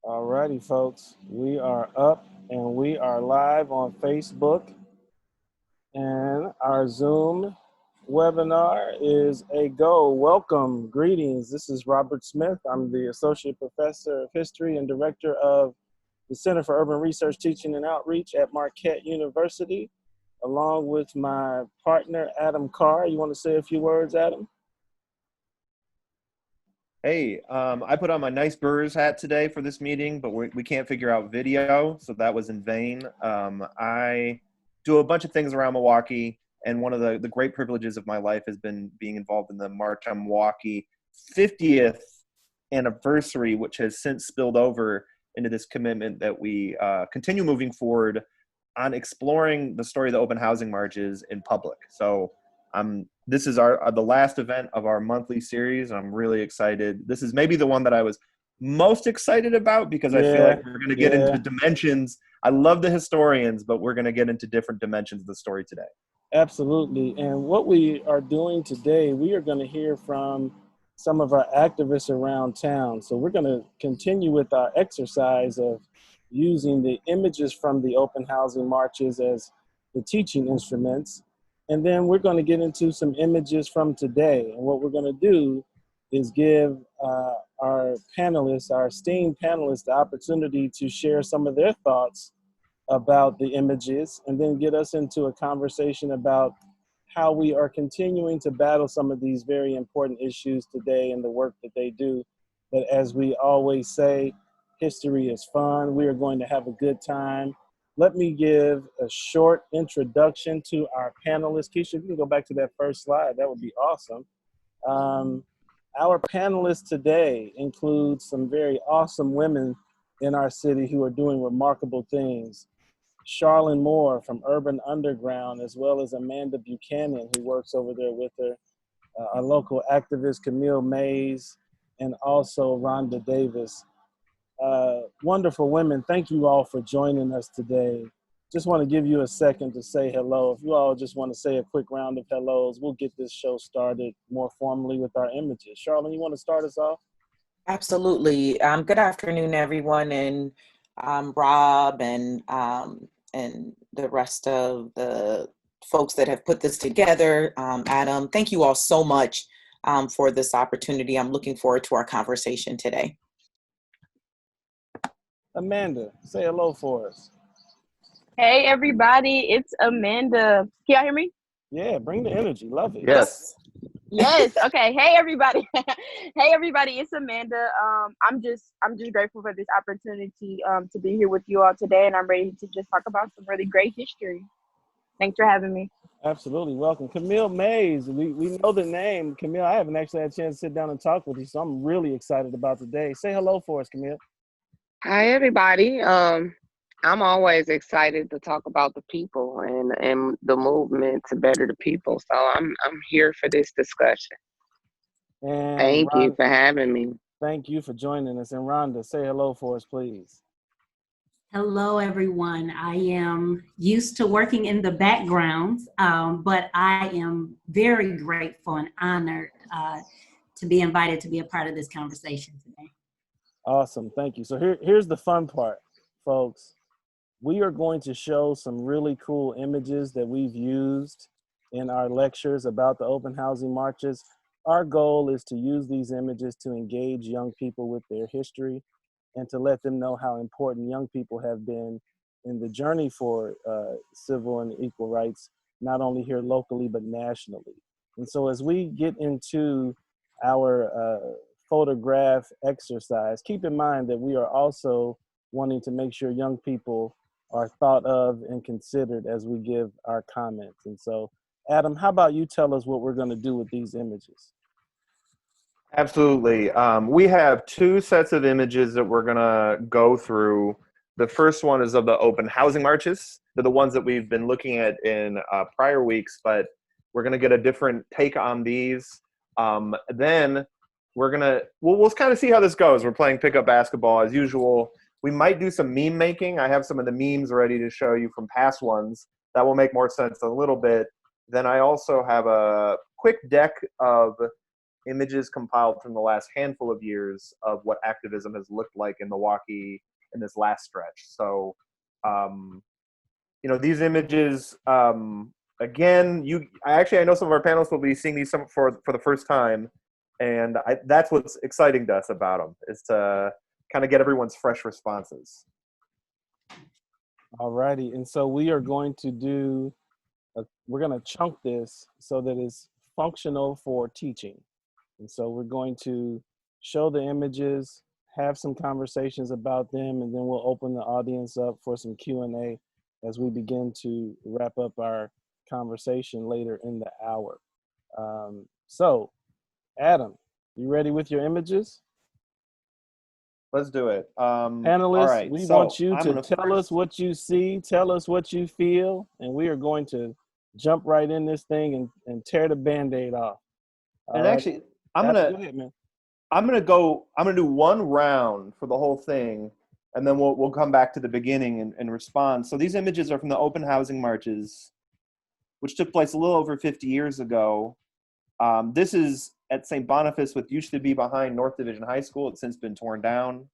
Alrighty, folks. We are up and we are live on Facebook. And our Zoom webinar is a go. Welcome. Greetings. This is Robert Smith. I'm the Associate Professor of History and Director of the Center for Urban Research, Teaching, and Outreach at Marquette University, along with my partner, Adam Carr. You want to say a few words, Adam? Hey, I put on my nice Brewers hat today for this meeting, but we can't figure out video, so that was in vain. I do a bunch of things around Milwaukee, and one of the great privileges of my life has been being involved in the March on Milwaukee 50th anniversary, which has since spilled over into this commitment that we continue moving forward on exploring the story of the open housing marches in public. So this is the last event of our monthly series. I'm really excited. This is maybe the one that I was most excited about because I feel like we're going to get into dimensions. I love the historians, but we're going to get into different dimensions of the story today. Absolutely. And what we are doing today, we are going to hear from some of our activists around town. So we're going to continue with our exercise of using the images from the open housing marches as the teaching instruments. And then we're going to get into some images from today. And what we're going to do is give our panelists, our esteemed panelists, the opportunity to share some of their thoughts about the images, and then get us into a conversation about how we are continuing to battle some of these very important issues today and the work that they do. But as we always say, history is fun. We are going to have a good time. Let me give a short introduction to our panelists. Keisha, if you can go back to that first slide, that would be awesome. Our panelists today include some very awesome women in our city who are doing remarkable things. Charlene Moore from Urban Underground, as well as Amanda Buchanan, who works over there with her, our local activist Camille Mays, and also Rhonda Davis. Wonderful women. Thank you all for joining us today. Just want to give you a second to say hello. If you all just want to say a quick round of hellos, we'll get this show started more formally with our images. Charlene, you want to start us off? Absolutely. Good afternoon, everyone, and Rob and the rest of the folks that have put this together. Adam, thank you all so much for this opportunity. I'm looking forward to our conversation today. Amanda, say hello for us. Hey, everybody, it's Amanda. Can y'all hear me? Yeah, bring the energy. Love it. Yes. Yes. Okay. Hey, everybody. Hey, everybody. It's Amanda. I'm just grateful for this opportunity to be here with you all today, and I'm ready to just talk about some really great history. Thanks for having me. Absolutely. Welcome. Camille Mays. We know the name. Camille, I haven't actually had a chance to sit down and talk with you, so I'm really excited about today. Say hello for us, Camille. Hi, everybody. I'm always excited to talk about the people and the movement to better the people. So I'm here for this discussion. And Thank you for having me. Thank you for joining us. And Rhonda, say hello for us, please. Hello, everyone. I am used to working in the background, but I am very grateful and honored to be invited to be a part of this conversation today. Awesome. Thank you. So here's the fun part, folks. We are going to show some really cool images that we've used in our lectures about the open housing marches. Our goal is to use these images to engage young people with their history and to let them know how important young people have been in the journey for civil and equal rights, not only here locally, but nationally. And so as we get into our photograph exercise, keep in mind that we are also wanting to make sure young people are thought of and considered as we give our comments. And so, Adam, how about you tell us what we're going to do with these images? Absolutely. We have two sets of images that we're going to go through. The first one is of the open housing marches. They're the ones that we've been looking at in prior weeks, but we're going to get a different take on these. Then we'll kind of see how this goes. We're playing pickup basketball as usual. We might do some meme making. I have some of the memes ready to show you from past ones. That will make more sense in a little bit. Then I also have a quick deck of images compiled from the last handful of years of what activism has looked like in Milwaukee in this last stretch. So, these images, again, I know some of our panelists will be seeing these for the first time, and that's what's exciting to us about them, is to kind of get everyone's fresh responses. All righty, and so we are going to we're going to chunk this so that it's functional for teaching. And so we're going to show the images, have some conversations about them, and then we'll open the audience up for some Q&A as we begin to wrap up our conversation later in the hour. So, Adam, you ready with your images? Let's do it. Panelists, all right, we so want you to tell us what you see, tell us what you feel, and we are going to jump right in this thing and tear the Band-Aid off. And actually, I'm gonna do one round for the whole thing, and then we'll come back to the beginning and respond. So these images are from the open housing marches, which took place a little over 50 years ago. This is at St. Boniface, what used to be behind North Division High School. It's since been torn down.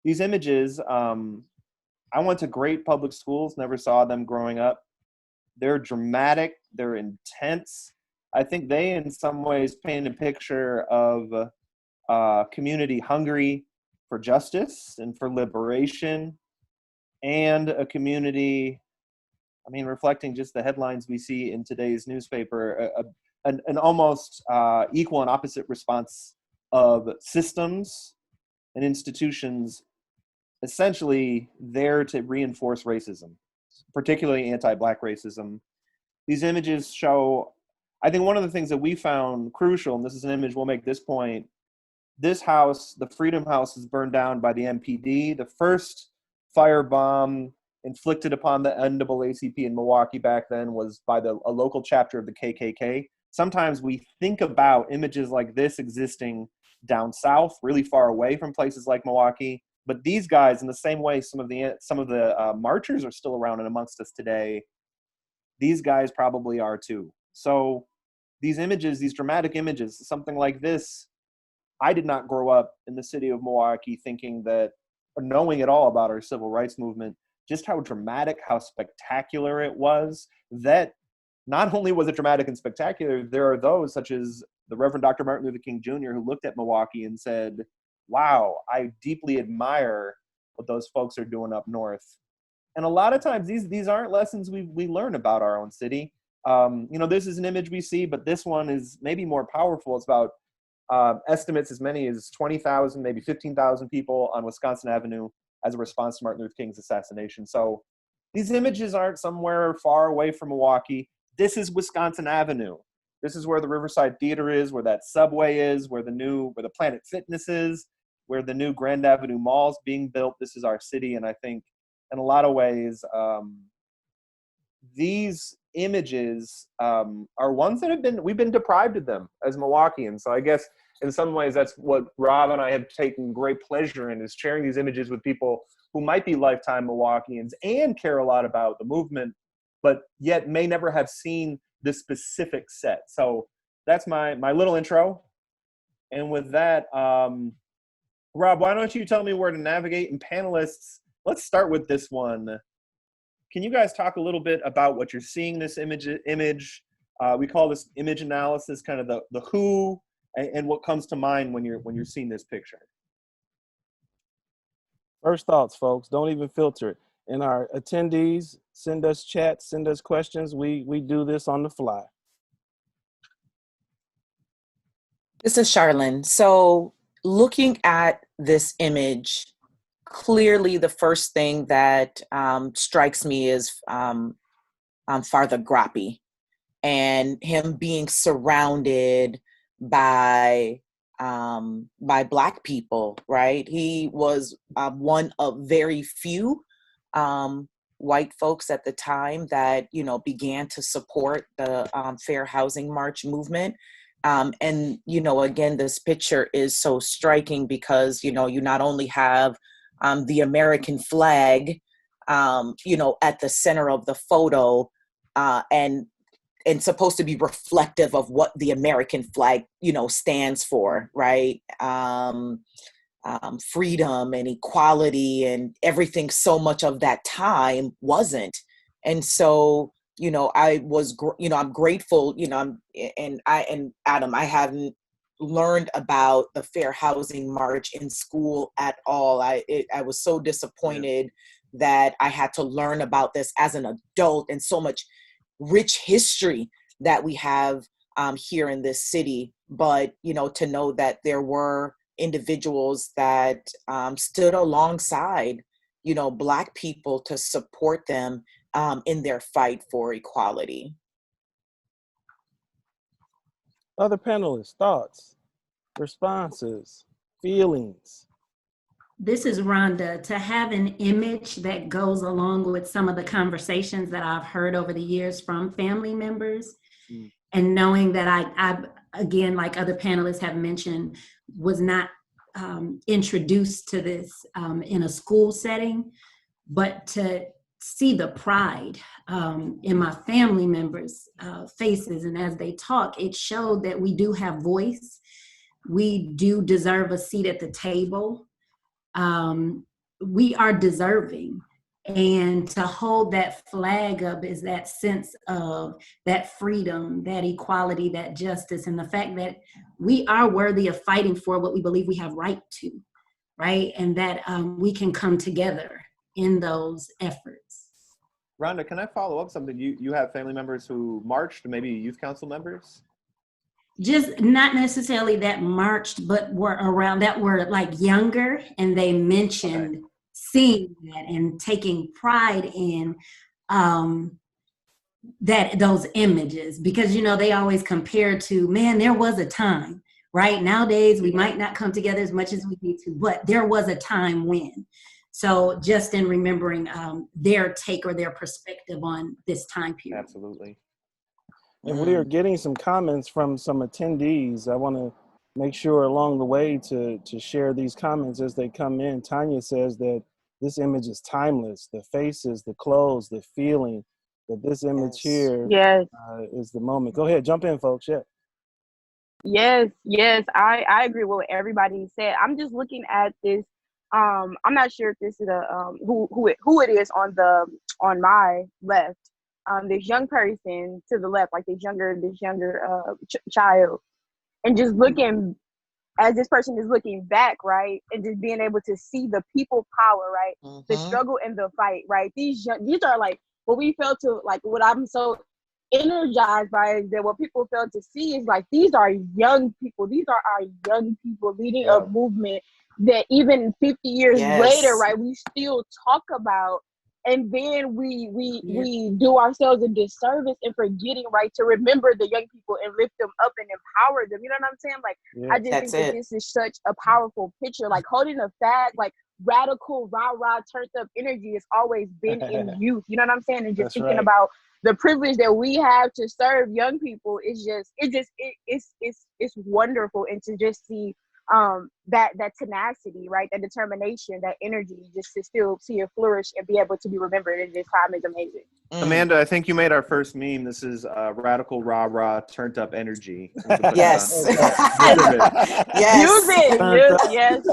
These images, I went to great public schools, never saw them growing up. They're dramatic, they're intense. I think they, in some ways, paint a picture of a community hungry for justice and for liberation, and a community, reflecting just the headlines we see in today's newspaper, an almost equal and opposite response of systems and institutions essentially there to reinforce racism, particularly anti-Black racism. These images show, I think one of the things that we found crucial, and this is an image, we'll make this point, this house, the Freedom House, is burned down by the MPD. The first firebomb inflicted upon the NAACP in Milwaukee back then was by a local chapter of the KKK. Sometimes we think about images like this existing down south, really far away from places like Milwaukee, but these guys, in the same way some of the marchers are still around and amongst us today, these guys probably are too. So these images, these dramatic images, something like this, I did not grow up in the city of Milwaukee thinking that, or knowing at all about our civil rights movement, just how dramatic, how spectacular it was. That not only was it dramatic and spectacular, there are those such as the Reverend Dr. Martin Luther King Jr. who looked at Milwaukee and said, wow, I deeply admire what those folks are doing up north. And a lot of times these aren't lessons we learn about our own city. This is an image we see, but this one is maybe more powerful. It's about estimates as many as 20,000, maybe 15,000 people on Wisconsin Avenue as a response to Martin Luther King's assassination. So these images aren't somewhere far away from Milwaukee. This is Wisconsin Avenue. This is where the Riverside Theater is, where that subway is, where the Planet Fitness is, where the new Grand Avenue Mall is being built. This is our city, and I think in a lot of ways, these images are ones that we've been deprived of them as Milwaukeeans. So I guess in some ways that's what Rob and I have taken great pleasure in, is sharing these images with people who might be lifetime Milwaukeeans and care a lot about the movement, but yet may never have seen this specific set. So that's my little intro. And with that, Rob, why don't you tell me where to navigate? And panelists, let's start with this one. Can you guys talk a little bit about what you're seeing this image? We call this image analysis, kind of the who and what comes to mind when you're seeing this picture. First thoughts, folks. Don't even filter it. And our attendees, send us chats, send us questions. We do this on the fly. This is Charlene. So looking at this image, clearly the first thing that strikes me is Father Grappi and him being surrounded by Black people, right? He was one of very few white folks at the time that, began to support the Fair Housing March movement. And, again, this picture is so striking because, you not only have the American flag, at the center of the photo, and and supposed to be reflective of what the American flag, stands for, right? Freedom and equality and everything. So much of that time wasn't. And so, I'm grateful, and Adam, I haven't learned about the Fair Housing March in school at all. I was so disappointed that I had to learn about this as an adult, and so much rich history that we have here in this city. But, to know that there were individuals that stood alongside, Black people to support them in their fight for equality. Other panelists, thoughts, responses, feelings? This is Rhonda. To have an image that goes along with some of the conversations that I've heard over the years from family members, and knowing that I, again, like other panelists have mentioned, was not introduced to this in a school setting, but to see the pride in my family members' faces, and as they talk, it showed that we do have voice. We do deserve a seat at the table. We are deserving. And to hold that flag up is that sense of that freedom, that equality, that justice, and the fact that we are worthy of fighting for what we believe we have right to, right? And that we can come together in those efforts. Rhonda, can I follow up something? You have family members who marched, maybe youth council members? Just not necessarily that marched, but were around, that were like younger, and they mentioned seeing that and taking pride in that, those images, because they always compare to, man, there was a time, right? Nowadays we might not come together as much as we need to, but there was a time when. So just in remembering their take or their perspective on this time period. Absolutely. And we are getting some comments from some attendees. I want to make sure along the way to share these comments as they come in. Tanya says that this image is timeless. The faces, the clothes, the feeling, that this image here is the moment. Go ahead, jump in, folks. Yes, I agree with what everybody said. I'm just looking at this. I'm not sure if this is who it is on my left. This young person to the left, like this younger child, and just looking as this person is looking back, right, and just being able to see the people power, right, the struggle and the fight, right. These are like what we felt to, like what I'm so energized by is that what people fail to see is like these are young people. These are our young people leading a movement that even 50 years later, right, we still talk about. And then we do ourselves a disservice in forgetting, right, to remember the young people and lift them up and empower them. You know what I'm saying? Like, I just think that this is such a powerful picture. Like holding a flag, like radical, rah-rah, turned up energy has always been in youth. You know what I'm saying? And just thinking about the privilege that we have to serve young people is it's wonderful. And to just see that tenacity, right, that determination, that energy, just to still see it flourish and be able to be remembered in this time is amazing. Amanda, I think you made our first meme. This is radical rah-rah turned up energy. Yes. Use it. Yes.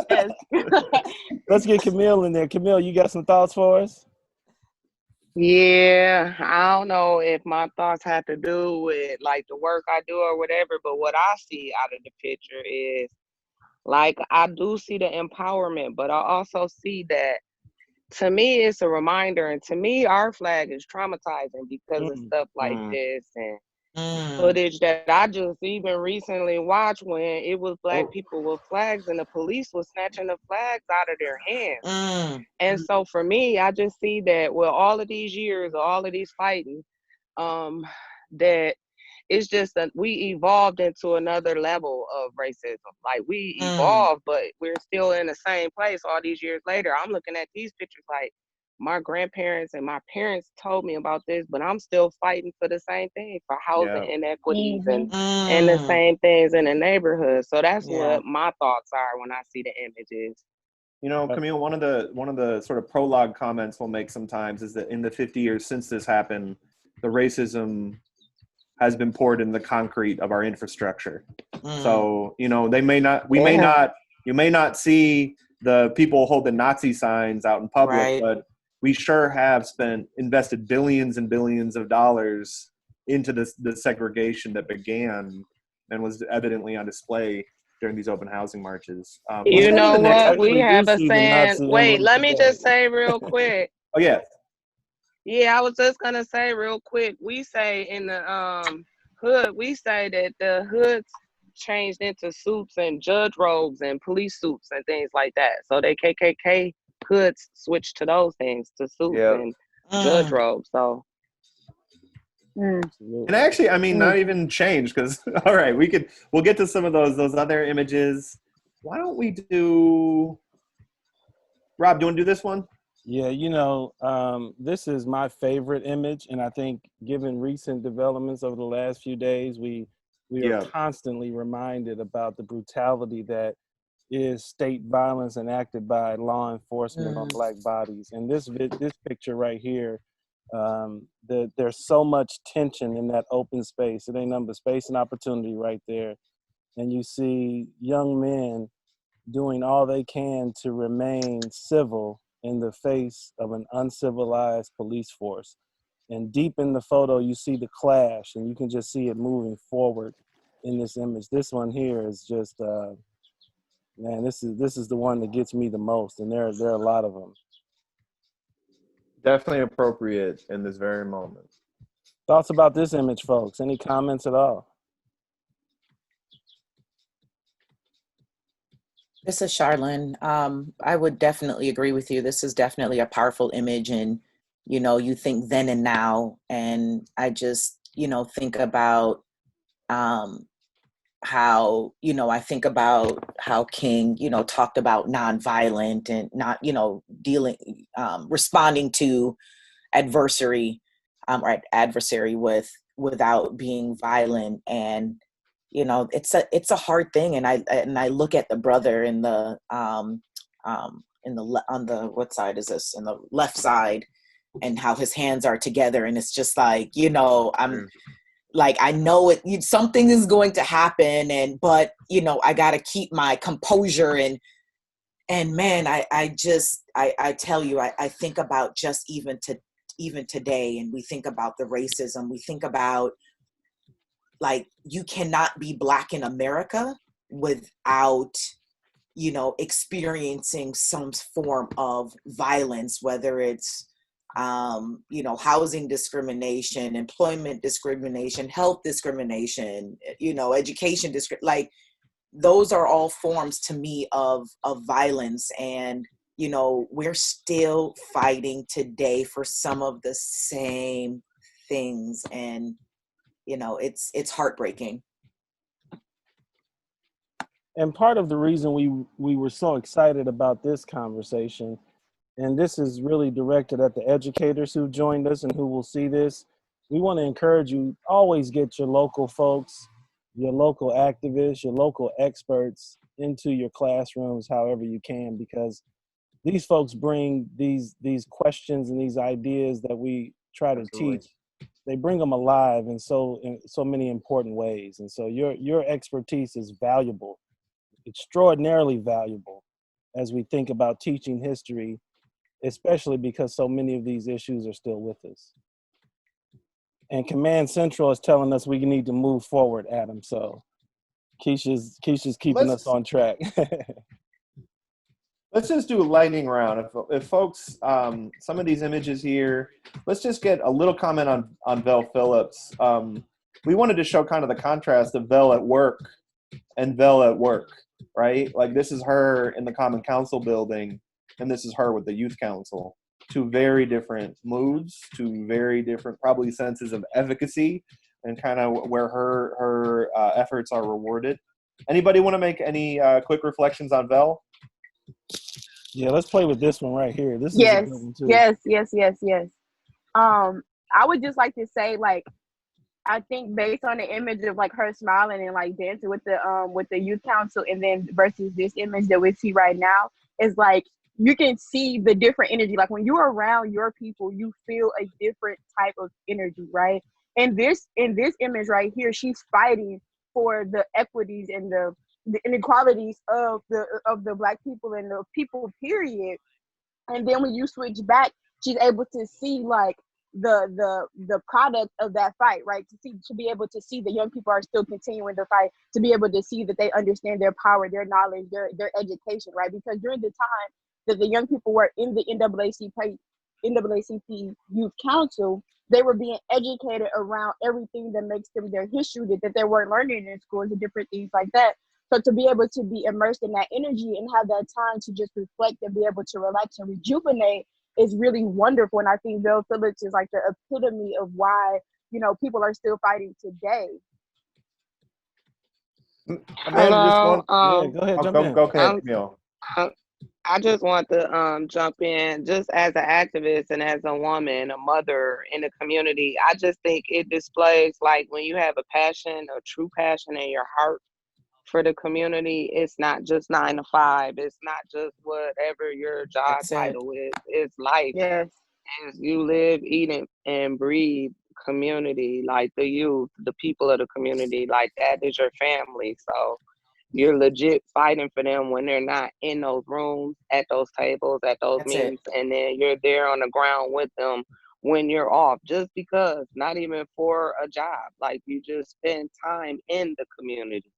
Let's get Camille in there. Camille, you got some thoughts for us? Yeah, I don't know if my thoughts have to do with like the work I do or whatever, but what I see out of the picture is, like, I do see the empowerment, but I also see that, to me, it's a reminder. And to me, our flag is traumatizing because of stuff like this and footage that I just even recently watched when it was Black people with flags and the police was snatching the flags out of their hands. And so for me, I just see that with all of these years, all of these fighting, that it's just that we evolved into another level of racism. Like we evolved, but we're still in the same place all these years later. I'm looking at these pictures like my grandparents and my parents told me about this, but I'm still fighting for the same thing, for housing inequities and the same things in the neighborhood. So that's what my thoughts are when I see the images. You know, Camille, one of the sort of prologue comments we'll make sometimes is that in the 50 years since this happened, the racism has been poured in the concrete of our infrastructure. Mm. So, you know, you may not see the people holding Nazi signs out in public, Right. but we sure have invested billions and billions of dollars into the segregation that began and was evidently on display during these open housing marches. Let's You go to know the next what? one. We Actually have do a see the saying. Nazi Wait, emblem let me today. just say real quick. Oh, yeah. Yeah, I was just gonna say real quick. We say in the hood, we say that the hoods changed into suits and judge robes and police suits and things like that. So they KKK hoods switched to those things, to suits Yeah. and judge robes. So Absolutely. And actually, I mean, not even change, because all right, we'll get to some of those other images. Why don't we do, Rob, do you want to do this one? Yeah, you know, this is my favorite image, and I think given recent developments over the last few days, we Yeah. are constantly reminded about the brutality that is state violence enacted by law enforcement on Black bodies. And this picture right here, there's so much tension in that open space. It ain't nothing but space and opportunity right there. And you see young men doing all they can to remain civil in the face of an uncivilized police force. And deep in the photo, you see the clash, and you can just see it moving forward in this image. This one here is just, man, this is the one that gets me the most, and there are a lot of them. Definitely appropriate in this very moment. Thoughts about this image, folks? Any comments at all? This is Charlene. I would definitely agree with you. This is definitely a powerful image, and you know, you think then and now, and I just, you know, think about how, you know, I think about how King, you know, talked about nonviolent and not, you know, responding to adversary or adversary without being violent. And you know, it's a hard thing. And I look at the brother in the on the what side is this, in the left side, and how his hands are together, and it's just like, you know, I'm like, I know something is going to happen, but you know, I got to keep my composure. And man, I tell you, I think about just even today, and we think about the racism, we think about, like, you cannot be Black in America without, you know, experiencing some form of violence, whether it's you know, housing discrimination, employment discrimination, health discrimination, you know, education like those are all forms to me of violence. And you know, we're still fighting today for some of the same things, and you know, it's heartbreaking. And part of the reason we were so excited about this conversation, and this is really directed at the educators who joined us and who will see this, we want to encourage you, always get your local folks, your local activists, your local experts into your classrooms however you can, because these folks bring these questions and these ideas that we try to teach. They bring them alive in so many important ways. And so your expertise is valuable, extraordinarily valuable, as we think about teaching history, especially because so many of these issues are still with us. And Command Central is telling us we need to move forward, Adam. So Keisha's keeping us on track. Let's just do a lightning round. If folks, some of these images here, let's just get a little comment on Vel Phillips. We wanted to show kind of the contrast of Vel at work and Vel at work, right? Like, this is her in the Common Council building, and this is her with the Youth Council. Two very different moods, two very different probably senses of efficacy, and kind of where her efforts are rewarded. Anybody want to make any quick reflections on Vel? Yeah, let's play with this one right here. This Yes, is a good one too. yes. I would just like to say, like, I think based on the image of like her smiling and like dancing with the youth council, and then versus this image that we see right now, is like you can see the different energy. Like when you're around your people, you feel a different type of energy, right? in this image right here, she's fighting for the equities and the inequalities of the Black people and the people, period. And then when you switch back, she's able to see like the product of that fight, right? To be able to see the young people are still continuing to fight, to be able to see that they understand their power, their knowledge, their education, right? Because during the time that the young people were in the NAACP Youth Council, they were being educated around everything that makes them their history that they weren't learning in schools and different things like that. So to be able to be immersed in that energy and have that time to just reflect and be able to relax and rejuvenate is really wonderful. And I think Vel Phillips is like the epitome of why, you know, people are still fighting today. Hello. Yeah, go ahead, jump in. Go ahead, Camille. I just want to jump in, just as an activist and as a woman, a mother in the community. I just think it displays like when you have a passion, a true passion in your heart for the community, it's not just 9 to 5. It's not just whatever your job title is. It's life. Yes. As you live, eat, and breathe community, like the youth, the people of the community, like that is your family. So you're legit fighting for them when they're not in those rooms, at those tables, at those meetings, and then you're there on the ground with them when you're off, just because, not even for a job, like you just spend time in the community.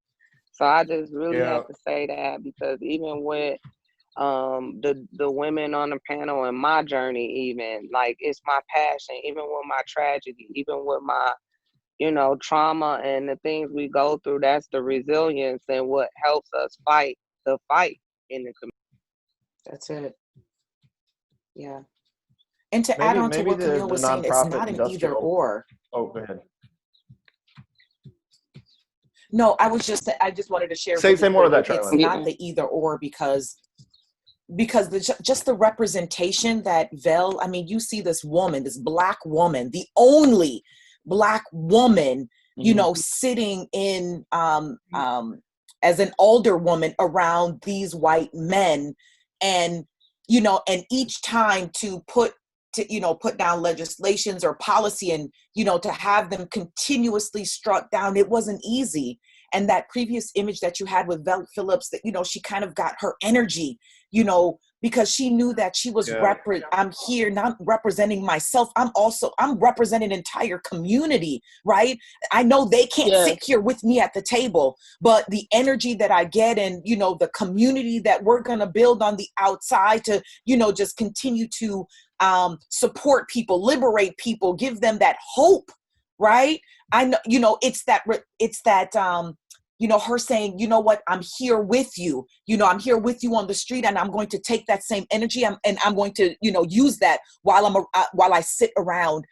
So I just really have to say that, because even with the women on the panel and my journey, even like it's my passion, even with my tragedy, even with my, you know, trauma and the things we go through, that's the resilience and what helps us fight the fight in the community. That's it. Yeah. And to add on to what Camille was saying, it's not an either or. Oh, go ahead. No, I just wanted to share. Say more of that, It's Charlotte. not the either or, because just the representation that Vel, I mean, you see this woman, this Black woman, the only Black woman, you know, sitting in as an older woman around these white men, and you know, and each time to put down legislations or policy, and you know, to have them continuously struck down, it wasn't easy. And that previous image that you had with Vel Phillips, that, you know, she kind of got her energy, you know, because she knew that she was I'm here not representing myself, I'm representing an entire community, right? I know they can't sit here with me at the table, but the energy that I get, and you know, the community that we're going to build on the outside to, you know, just continue to support people, liberate people, give them that hope, right? I know, you know, it's that you know, her saying, you know what, I'm here with you, you know, I'm here with you on the street, and I'm going to take that same energy and I'm going to, you know, use that while I sit around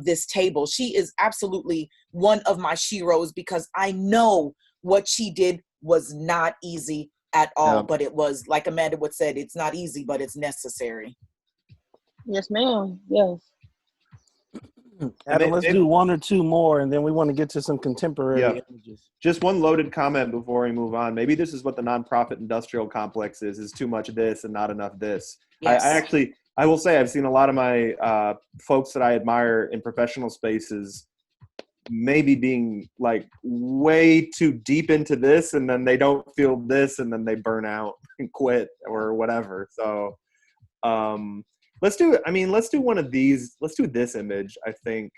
this table. She is absolutely one of my sheroes, because I know what she did was not easy at all, but it was, like Amanda would said, it's not easy, but it's necessary. Yes, ma'am. Yes. Adam, let's do one or two more, and then we want to get to some contemporary images. Just one loaded comment before we move on. Maybe this is what the nonprofit industrial complex is too much of this and not enough this. Yes. I will say I've seen a lot of my folks that I admire in professional spaces maybe being like way too deep into this, and then they don't feel this, and then they burn out and quit or whatever. So let's do one of these. Let's do this image. I think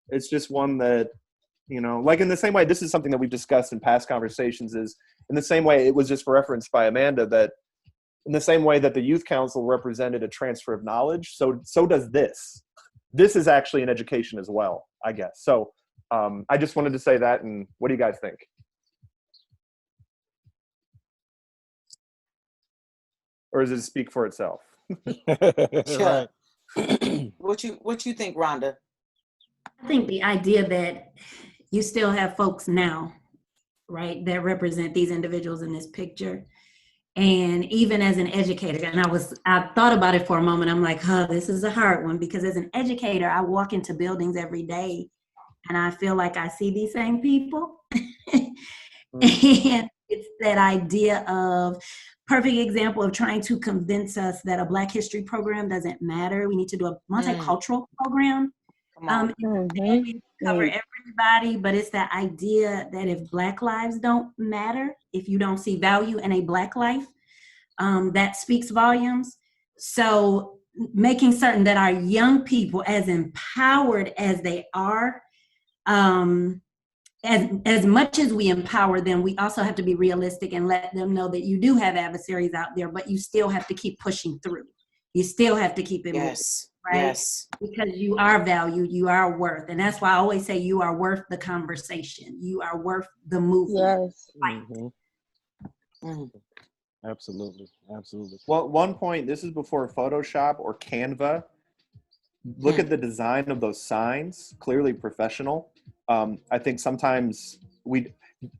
it's just one that, you know, like in the same way, this is something that we've discussed in past conversations, is in the same way it was just referenced by Amanda, that in the same way that the Youth Council represented a transfer of knowledge, so does this. This is actually an education as well, I guess. So I just wanted to say that, and what do you guys think? Or does it speak for itself? Sure. What you think, Rhonda? I think the idea that you still have folks now, right, that represent these individuals in this picture. And even as an educator, and I thought about it for a moment, I'm like, this is a hard one, because as an educator, I walk into buildings every day and I feel like I see these same people. And it's that idea of, perfect example of trying to convince us that a Black History program doesn't matter. We need to do a multicultural program. Come on. Maybe cover Mm. everybody, but it's that idea that if Black lives don't matter, if you don't see value in a Black life, that speaks volumes. So making certain that our young people, as empowered as they are, as much as we empower them, we also have to be realistic and let them know that you do have adversaries out there, but you still have to keep pushing through. You still have to keep it moving, Yes. right? Yes. Because you are valued, you are worth. And that's why I always say you are worth the conversation. You are worth the movement. Yes. Mhm. Mm. Absolutely. Absolutely. Well, one point, this is before Photoshop or Canva. Look at the design of those signs, clearly professional. I think sometimes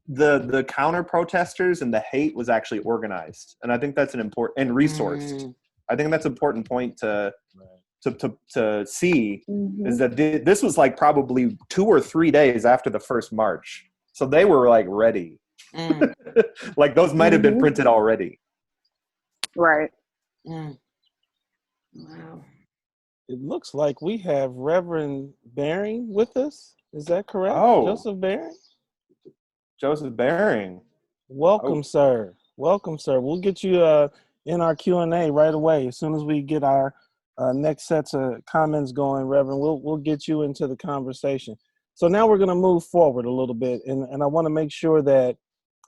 the counter protesters and the hate was actually organized. And I think that's an important, and resourced. I think that's an important point to see, is that this was like probably 2 or 3 days after the first march. So they were like ready. Like those might have been printed already. Right. Wow. It looks like we have Reverend Baring with us. Is that correct? Oh. Joseph Baring? Joseph Baring. Welcome, sir. Welcome, sir. We'll get you in our Q&A right away. As soon as we get our next sets of comments going, Reverend, we'll get you into the conversation. So now we're going to move forward a little bit, and I want to make sure that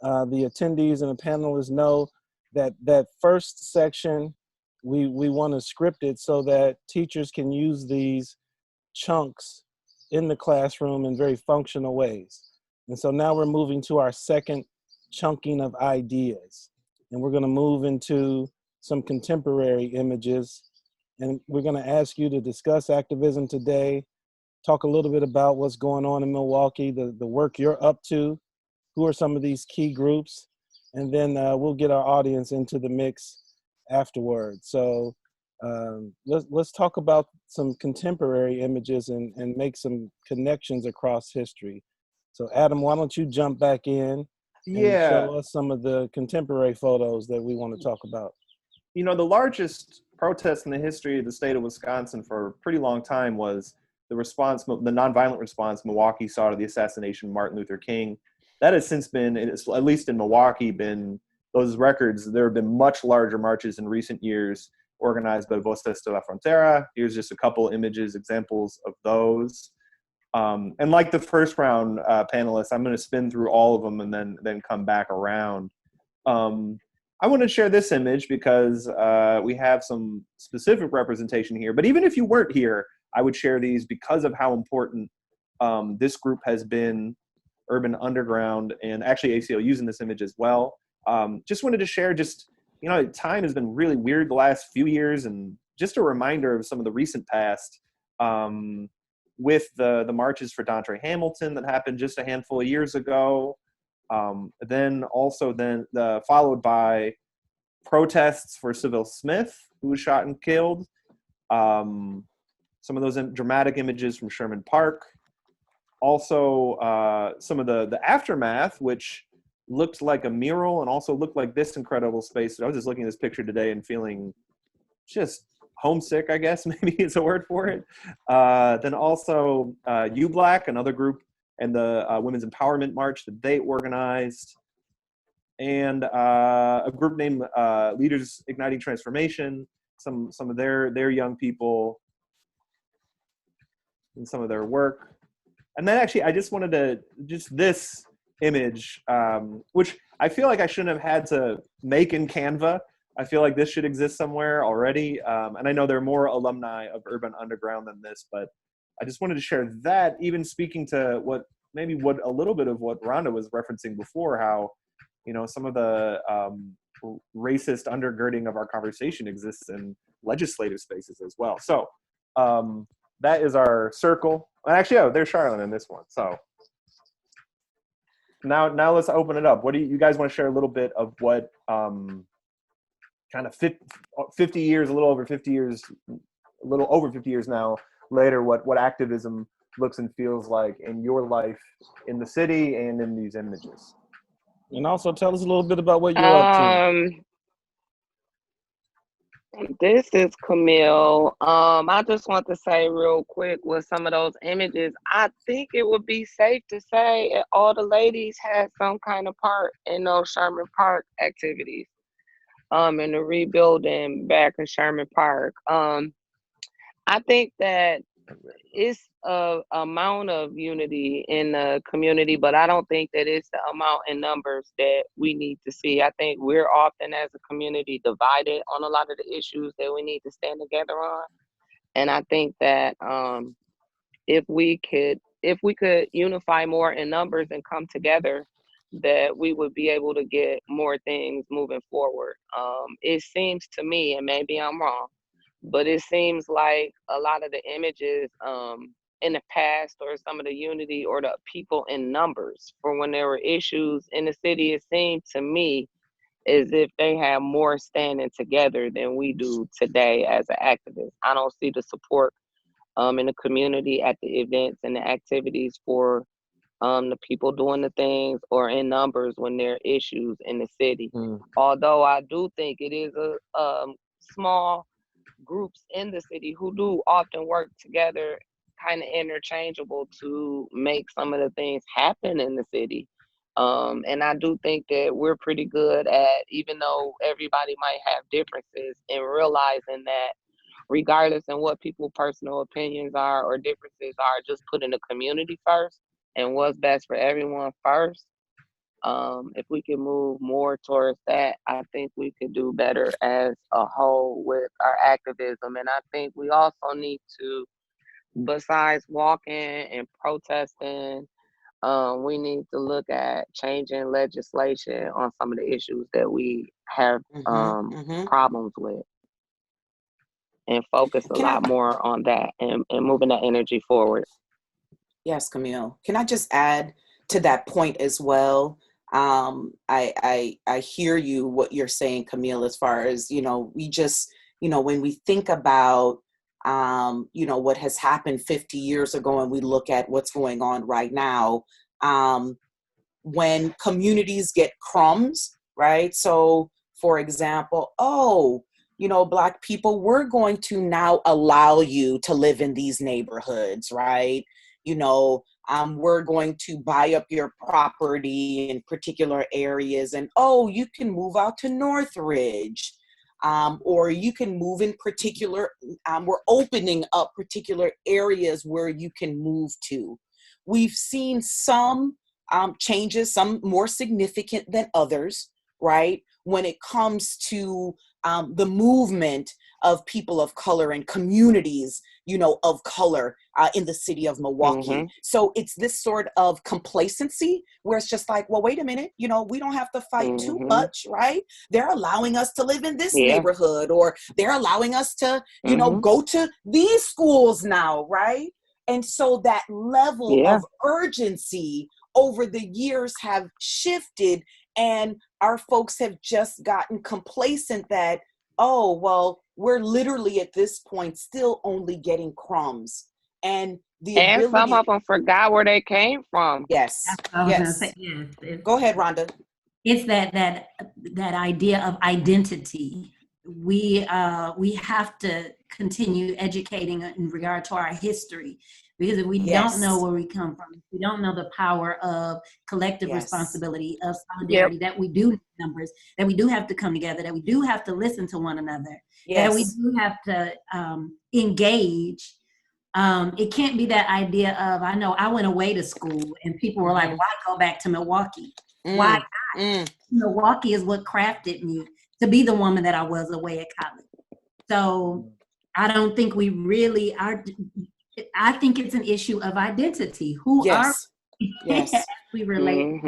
the attendees and the panelists know that that first section, we want to script it so that teachers can use these chunks in the classroom in very functional ways. And so now we're moving to our second chunking of ideas. And we're going to move into some contemporary images. And we're going to ask you to discuss activism today, talk a little bit about what's going on in Milwaukee, the work you're up to, who are some of these key groups, and then we'll get our audience into the mix afterwards. So let's talk about some contemporary images and make some connections across history. So Adam, why don't you jump back in and show us some of the contemporary photos that we want to talk about. You know, the largest protest in the history of the state of Wisconsin for a pretty long time was the nonviolent response Milwaukee saw to the assassination of Martin Luther King. That has since been, at least in Milwaukee, been those records. There have been much larger marches in recent years organized by Voces de la Frontera. Here's just a couple images, examples of those. And like the first round panelists, I'm going to spin through all of them and then come back around. I want to share this image because we have some specific representation here. But even if you weren't here, I would share these because of how important this group has been, Urban Underground, and actually ACLU's in this image as well. Just wanted to share time has been really weird the last few years, and just a reminder of some of the recent past with the marches for Dontre Hamilton that happened just a handful of years ago. Then followed by protests for Sybil Smith, who was shot and killed. Some of those dramatic images from Sherman Park. Also, some of the aftermath, which looked like a mural and also looked like this incredible space. I was just looking at this picture today and feeling just homesick, I guess, maybe is a word for it. Then also U-Black, another group, and the Women's Empowerment March that they organized. And a group named Leaders Igniting Transformation, some of their young people and some of their work. And then actually, I just wanted to, this image, which I feel like I shouldn't have had to make in Canva. I feel like this should exist somewhere already. And I know there are more alumni of Urban Underground than this, but I just wanted to share that, even speaking to what a little bit of what Rhonda was referencing before, how, some of the racist undergirding of our conversation exists in legislative spaces as well. So that is our circle. And actually, there's Charlotte in this one. So now let's open it up. What do you guys want to share a little bit of what kind of 50 years, a little over 50 years now later, what activism looks and feels like in your life in the city and in these images? And also tell us a little bit about what you're up to. This is Camille. I just want to say real quick with some of those images, I think it would be safe to say all the ladies had some kind of part in those Sherman Park activities. In the rebuilding back in Sherman Park. I think that it's a amount of unity in the community, but I don't think that it's the amount in numbers that we need to see. I think we're often as a community divided on a lot of the issues that we need to stand together on. And I think that if we could unify more in numbers and come together, that we would be able to get more things moving forward. It seems to me, and maybe I'm wrong, but it seems like a lot of the images in the past, or some of the unity or the people in numbers for when there were issues in the city, it seemed to me as if they have more standing together than we do today as an activist. I don't see the support in the community at the events and the activities for the people doing the things, or in numbers when there are issues in the city. Although I do think it is a small groups in the city who do often work together, kind of interchangeable, to make some of the things happen in the city. And I do think that we're pretty good at, even though everybody might have differences, in realizing that regardless of what people's personal opinions are or differences are, just putting the community first and what's best for everyone first. If we can move more towards that, I think we could do better as a whole with our activism. And I think we also need to, besides walking and protesting, we need to look at changing legislation on some of the issues that we have problems with, and focus a lot more on that and moving that energy forward. Yes, Camille. Can I just add to that point as well? I hear you, what you're saying, Camille, as far as, we just, when we think about, what has happened 50 years ago and we look at what's going on right now, when communities get crumbs, right? So, for example, Black people, we're going to now allow you to live in these neighborhoods, right? We're going to buy up your property in particular areas, and you can move out to Northridge, or you can move in particular, we're opening up particular areas where you can move to. We've seen some changes, some more significant than others, right? When it comes to the movement of people of color and communities, of color in the city of Milwaukee. So it's this sort of complacency where it's just like, well, wait a minute, we don't have to fight too much, right? They're allowing us to live in this neighborhood, or they're allowing us to, go to these schools now, right? And so that level of urgency over the years have shifted, and our folks have just gotten complacent that, we're literally at this point still only getting crumbs. And some of them forgot where they came from. Yes. Go ahead, Rhonda. It's that idea of identity. We have to continue educating in regard to our history, because if we don't know where we come from, we don't know the power of collective responsibility, of solidarity, that we do need numbers, that we do have to come together, that we do have to listen to one another, that we do have to engage. It can't be that idea of, I know I went away to school and people were like, why go back to Milwaukee? Why not? Milwaukee is what crafted me to be the woman that I was away at college. So I don't think we really are. I think it's an issue of identity. Who are we relate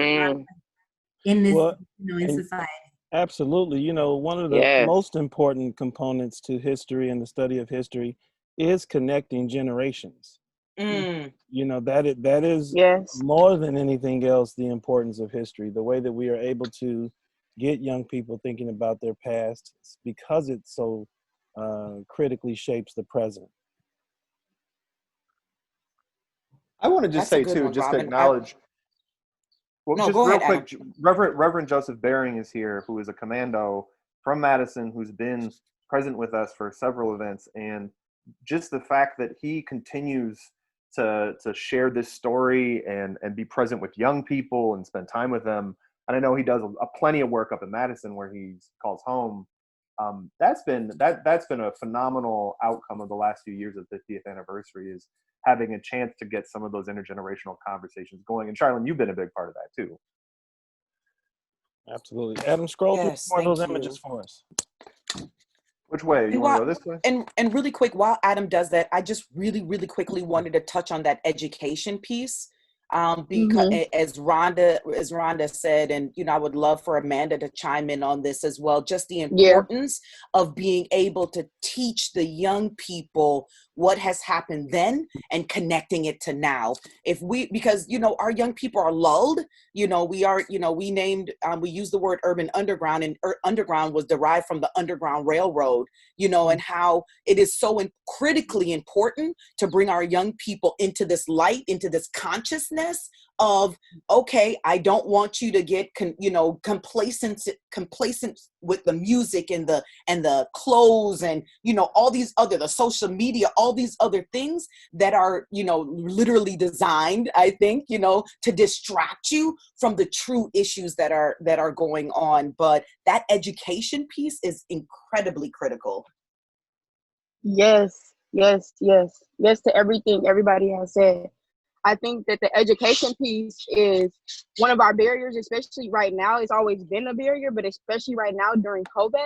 in this, in society? Absolutely. One of the most important components to history and the study of history is connecting generations. That is more than anything else the importance of history. The way that we are able to get young people thinking about their past, because it so critically shapes the present. I want to just say too, just to acknowledge. Just real quick, Reverend Joseph Baring is here, who is a commando from Madison, who's been present with us for several events, and just the fact that he continues to share this story and be present with young people and spend time with them. And I know he does a plenty of work up in Madison where he calls home. That's been a phenomenal outcome of the last few years of the 50th anniversary, is having a chance to get some of those intergenerational conversations going. And Charlene, you've been a big part of that too. Absolutely. Adam, scroll Yes, through more of those thank you. images for us. Which way? You want to go this way? And really quick, while Adam does that, I just really quickly wanted to touch on that education piece. Because as Rhonda said, and I would love for Amanda to chime in on this as well, just the importance of being able to teach the young people what has happened then and connecting it to now. Because our young people are lulled, we use the word urban underground, and underground was derived from the Underground Railroad, and how it is so critically important to bring our young people into this light, into this consciousness of, okay, I don't want you to get complacent with the music and the clothes and all these other, the social media, all these other things that are literally designed, I think, to distract you from the true issues that are going on. But that education piece is incredibly critical. Yes to everything everybody has said. I think that the education piece is one of our barriers, especially right now. It's always been a barrier, but especially right now during COVID,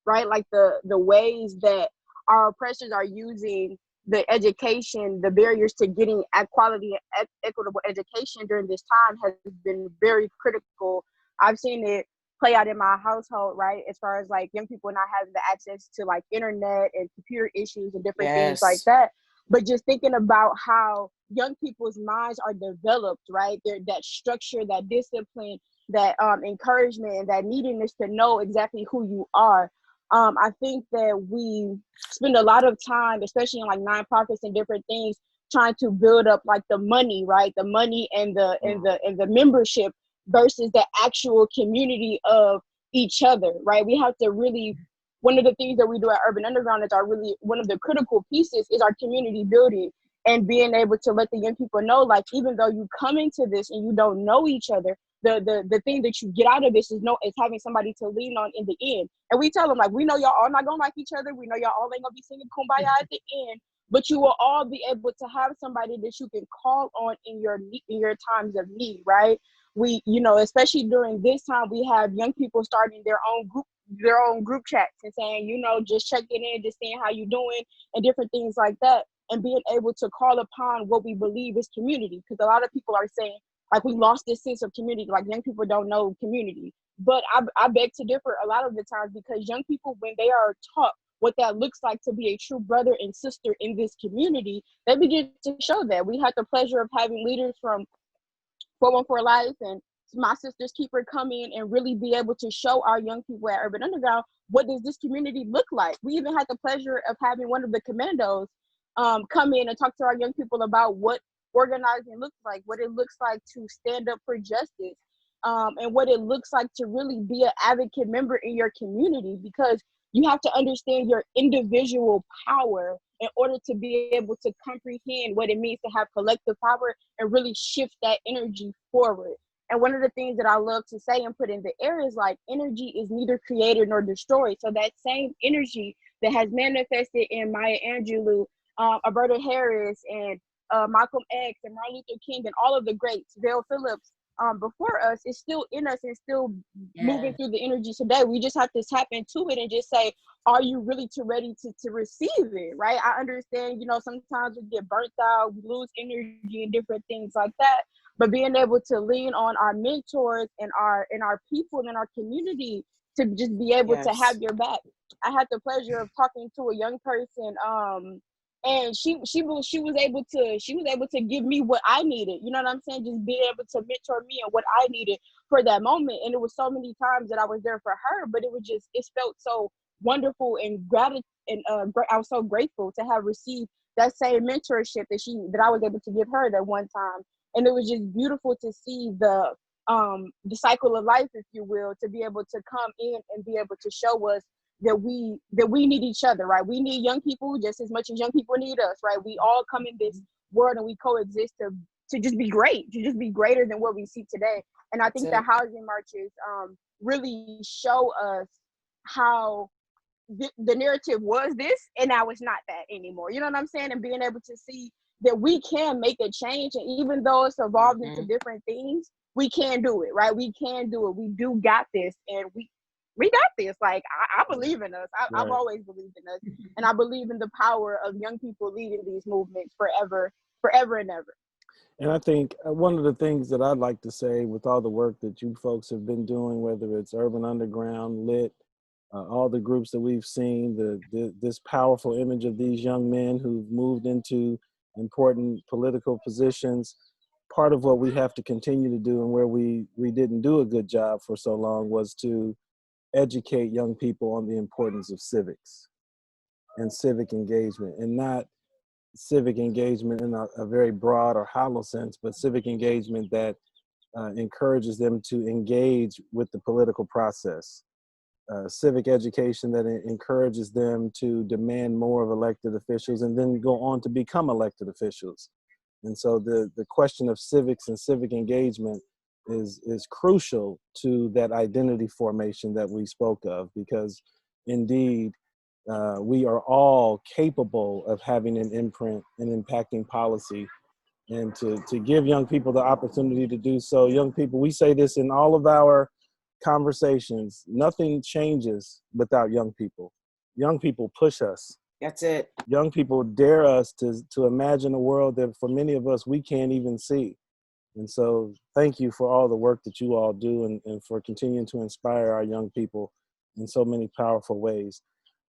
right? Like the ways that our oppressors are using the education, the barriers to getting quality, equitable education during this time has been very critical. I've seen it play out in my household, right? As far as like young people not having the access to like internet and computer issues and different things like that. But just thinking about how young people's minds are developed, right? That structure, that discipline, that encouragement, and that neediness to know exactly who you are. I think that we spend a lot of time, especially in like nonprofits and different things, trying to build up like the money, right? The money and the membership versus the actual community of each other, right? We have to really, one of the things that we do at Urban Underground is one of the critical pieces is our community building, and being able to let the young people know, like, even though you come into this and you don't know each other, the thing that you get out of this is having somebody to lean on in the end. And we tell them, like, we know y'all all not gonna like each other. We know y'all all ain't gonna be singing Kumbaya at the end, but you will all be able to have somebody that you can call on in your times of need, right? We, especially during this time, we have young people starting their own group chats and saying, just checking in, just seeing how you doing and different things like that, and being able to call upon what we believe is community. Because a lot of people are saying, like, we lost this sense of community, like young people don't know community. But I beg to differ a lot of the times, because young people, when they are taught what that looks like to be a true brother and sister in this community, they begin to show that. We had the pleasure of having leaders from 414 Life and My Sister's Keeper come in and really be able to show our young people at Urban Underground, what does this community look like? We even had the pleasure of having one of the commandos come in and talk to our young people about what organizing looks like, what it looks like to stand up for justice, and what it looks like to really be an advocate member in your community, because you have to understand your individual power in order to be able to comprehend what it means to have collective power and really shift that energy forward. And one of the things that I love to say and put in the air is, like, energy is neither created nor destroyed. So that same energy that has manifested in Maya Angelou, Alberta Harris, and Malcolm X, and Martin Luther King, and all of the greats, Vale Phillips, before us, is still in us and still moving through the energy today. We just have to tap into it and just say, are you really ready to receive it, right? I understand, sometimes we get burnt out, we lose energy and different things like that. But being able to lean on our mentors and our people and our community to just be able to have your back. I had the pleasure of talking to a young person, and she was able to give me what I needed. You know what I'm saying? Just being able to mentor me and what I needed for that moment. And it was so many times that I was there for her, but it felt so wonderful and I was so grateful to have received that same mentorship that I was able to give her that one time. And it was just beautiful to see the cycle of life, if you will, to be able to come in and be able to show us we need each other, right? We need young people just as much as young people need us, right? We all come in this world and we coexist to just be great, to just be greater than what we see today. And I think the housing marches really show us how the narrative was this, and now it's not that anymore. You know what I'm saying? And being able to see that we can make a change, and even though it's evolved into different things, we can do it, right? We can do it. We do got this, and we got this. Like, I believe in us. I've always believed in us, and I believe in the power of young people leading these movements forever and ever. And I think one of the things that I'd like to say with all the work that you folks have been doing, whether it's Urban Underground, LIT, all the groups that we've seen, this powerful image of these young men who've moved into important political positions. Part of what we have to continue to do, and where we didn't do a good job for so long, was to educate young people on the importance of civics and civic engagement, and not civic engagement in a very broad or hollow sense, but civic engagement that encourages them to engage with the political process. Civic education that encourages them to demand more of elected officials and then go on to become elected officials. And so the question of civics and civic engagement is crucial to that identity formation that we spoke of, because indeed we are all capable of having an imprint and impacting policy, and to give young people the opportunity to do so. Young people, we say this in all of our conversations, nothing changes without young people. Young people push us. That's it. Young people dare us to imagine a world that for many of us, we can't even see. And so thank you for all the work that you all do, and for continuing to inspire our young people in so many powerful ways.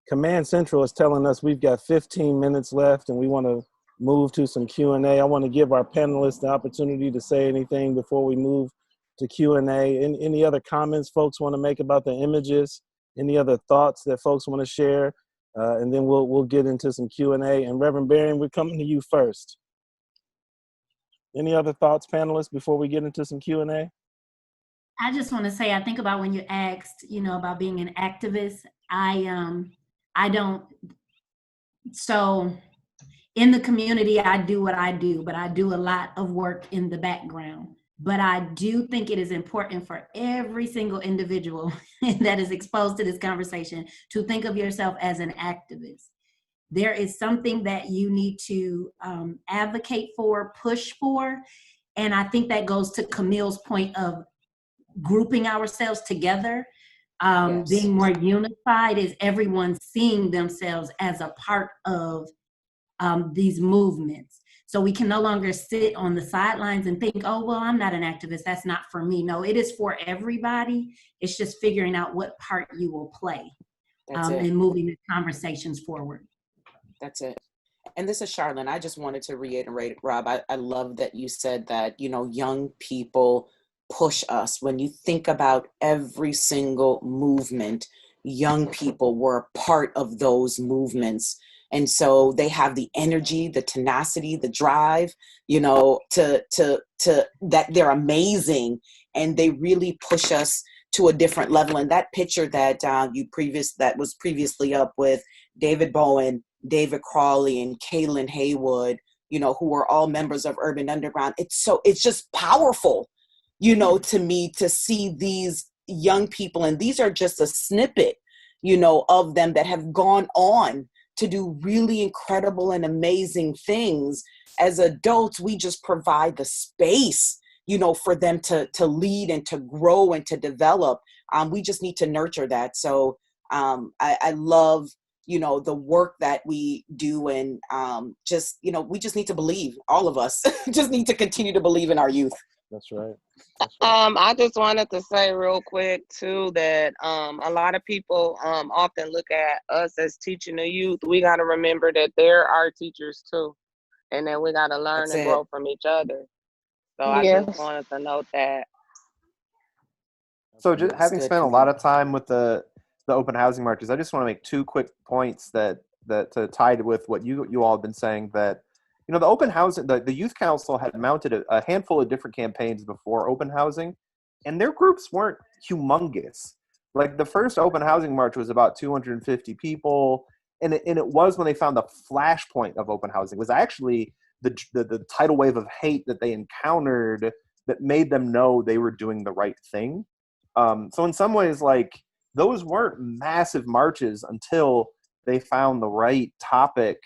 Command Central is telling us we've got 15 minutes left, and we want to move to some Q&A. I want to give our panelists the opportunity to say anything before we move to Q&A. Any other comments folks want to make about the images? Any other thoughts that folks want to share? And then we'll get into some Q&A. And Reverend Barron, we're coming to you first. Any other thoughts, panelists, before we get into some Q&A? I just want to say, I think about when you asked, about being an activist. I don't. So in the community, I do what I do, but I do a lot of work in the background. But I do think it is important for every single individual that is exposed to this conversation to think of yourself as an activist. There is something that you need to advocate for, push for. And I think that goes to Camille's point of grouping ourselves together, being more unified, is everyone seeing themselves as a part of these movements. So we can no longer sit on the sidelines and think, oh, well, I'm not an activist. That's not for me. No, it is for everybody. It's just figuring out what part you will play in moving the conversations forward. That's it. And this is Charlene. I just wanted to reiterate, Rob, I love that you said that, young people push us. When you think about every single movement, young people were a part of those movements. And so they have the energy, the tenacity, the drive, to that they're amazing, and they really push us to a different level. And that picture that that was previously up with David Bowen, David Crawley, and Kaylin Haywood, who are all members of Urban Underground. It's just powerful, to me, to see these young people, and these are just a snippet, of them that have gone on to do really incredible and amazing things. As adults, we just provide the space, for them to lead and to grow and to develop. We just need to nurture that. So I love, the work that we do, and we just need to believe, all of us just need to continue to believe in our youth. That's right. I just wanted to say real quick too that a lot of people often look at us as teaching the youth. We got to remember that they're our teachers too, and then we got to learn and grow from each other. So I just wanted to note that. So just having spent a lot of time with the open housing marches, I just want to make two quick points that tied with what you all have been saying, that the open housing, the Youth Council had mounted a handful of different campaigns before open housing, and their groups weren't humongous, Like the first open housing march was about 250 people, and it was when they found the flashpoint of open housing. It was actually the tidal wave of hate that they encountered that made them know they were doing the right thing. So in some ways, like, those weren't massive marches until they found the right topic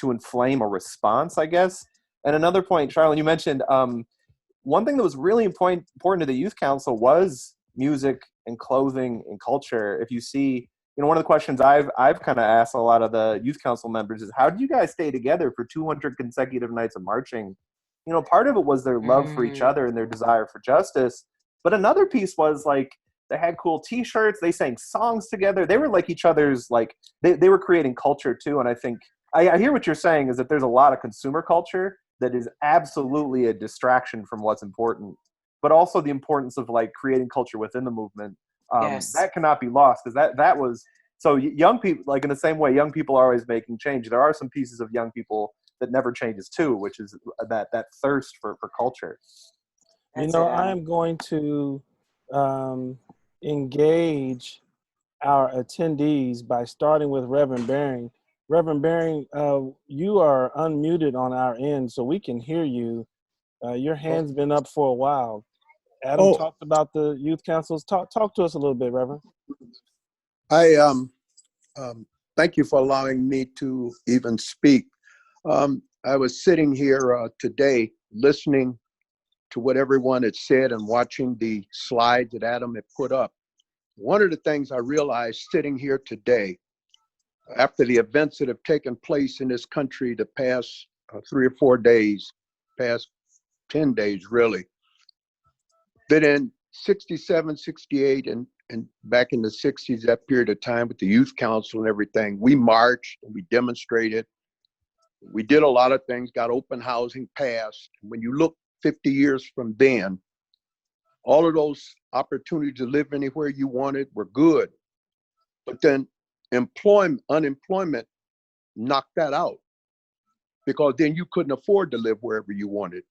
to inflame a response, I guess. And another point, Charlene, you mentioned one thing that was really important to the Youth Council was music and clothing and culture. If you see, one of the questions I've kind of asked a lot of the Youth Council members is, how did you guys stay together for 200 consecutive nights of marching? Part of it was their love for each other and their desire for justice. But another piece was, like, they had cool T-shirts. They sang songs together. They were like each other's, like, they were creating culture too. And I think I hear what you're saying is that there's a lot of consumer culture that is absolutely a distraction from what's important, but also the importance of, like, creating culture within the movement. Yes. That cannot be lost, because that was, so young people, like, in the same way young people are always making change, there are some pieces of young people that never changes too, which is that thirst for culture. That's I am going to engage our attendees by starting with Reverend Baring. Reverend Baring, you are unmuted on our end, so we can hear you. Your hand's been up for a while. Adam talked about the youth councils. Talk to us a little bit, Reverend. I thank you for allowing me to even speak. I was sitting here today listening to what everyone had said and watching the slides that Adam had put up. One of the things I realized sitting here today, after the events that have taken place in this country the past 3 or 4 days, past 10 days really, that in 67, 68, and back in the 60s, that period of time with the Youth Council and everything, we marched and we demonstrated. We did a lot of things, got open housing passed. When you look 50 years from then, all of those opportunities to live anywhere you wanted were good. But then unemployment knocked that out, because then you couldn't afford to live wherever you wanted.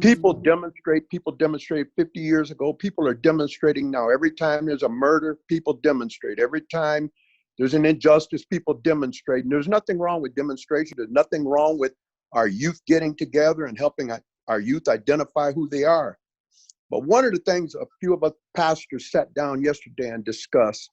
People demonstrated 50 years ago. People are demonstrating now. Every time there's a murder, people demonstrate. Every time there's an injustice, people demonstrate. And there's nothing wrong with demonstration. There's nothing wrong with our youth getting together and helping our youth identify who they are. But one of the things a few of us pastors sat down yesterday and discussed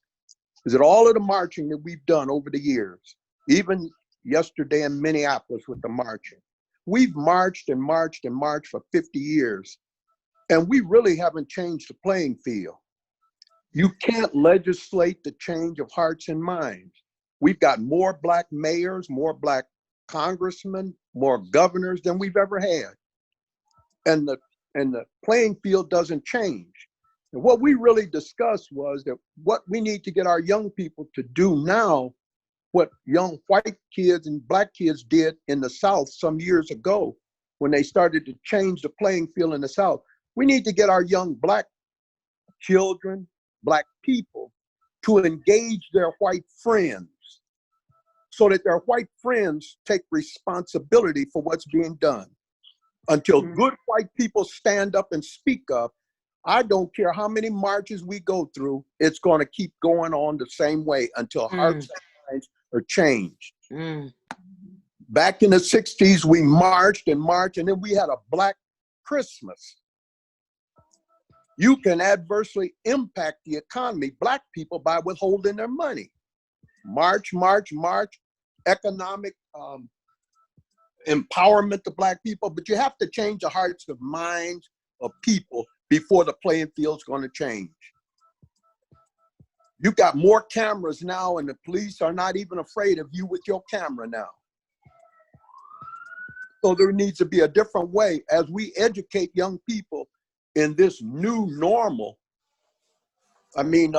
is that all of the marching that we've done over the years, even yesterday in Minneapolis with the marching, we've marched and marched and marched for 50 years, and we really haven't changed the playing field. You can't legislate the change of hearts and minds. We've got more Black mayors, more Black congressmen, more governors than we've ever had. And the playing field doesn't change. And what we really discussed was that what we need to get our young people to do now, what young white kids and Black kids did in the South some years ago when they started to change the playing field in the South. We need to get our young Black children, Black people, to engage their white friends so that their white friends take responsibility for what's being done. Until good white people stand up and speak up, I don't care how many marches we go through, it's going to keep going on the same way until hearts and minds are changed. Back in the 60s, we marched and marched, and then we had a Black Christmas. You can adversely impact the economy, Black people, by withholding their money. March, march, march, economic empowerment to Black people, but you have to change the hearts and minds of people before the playing field's going to change. You got more cameras now, and the police are not even afraid of you with your camera now. So there needs to be a different way as we educate young people in this new normal. I mean,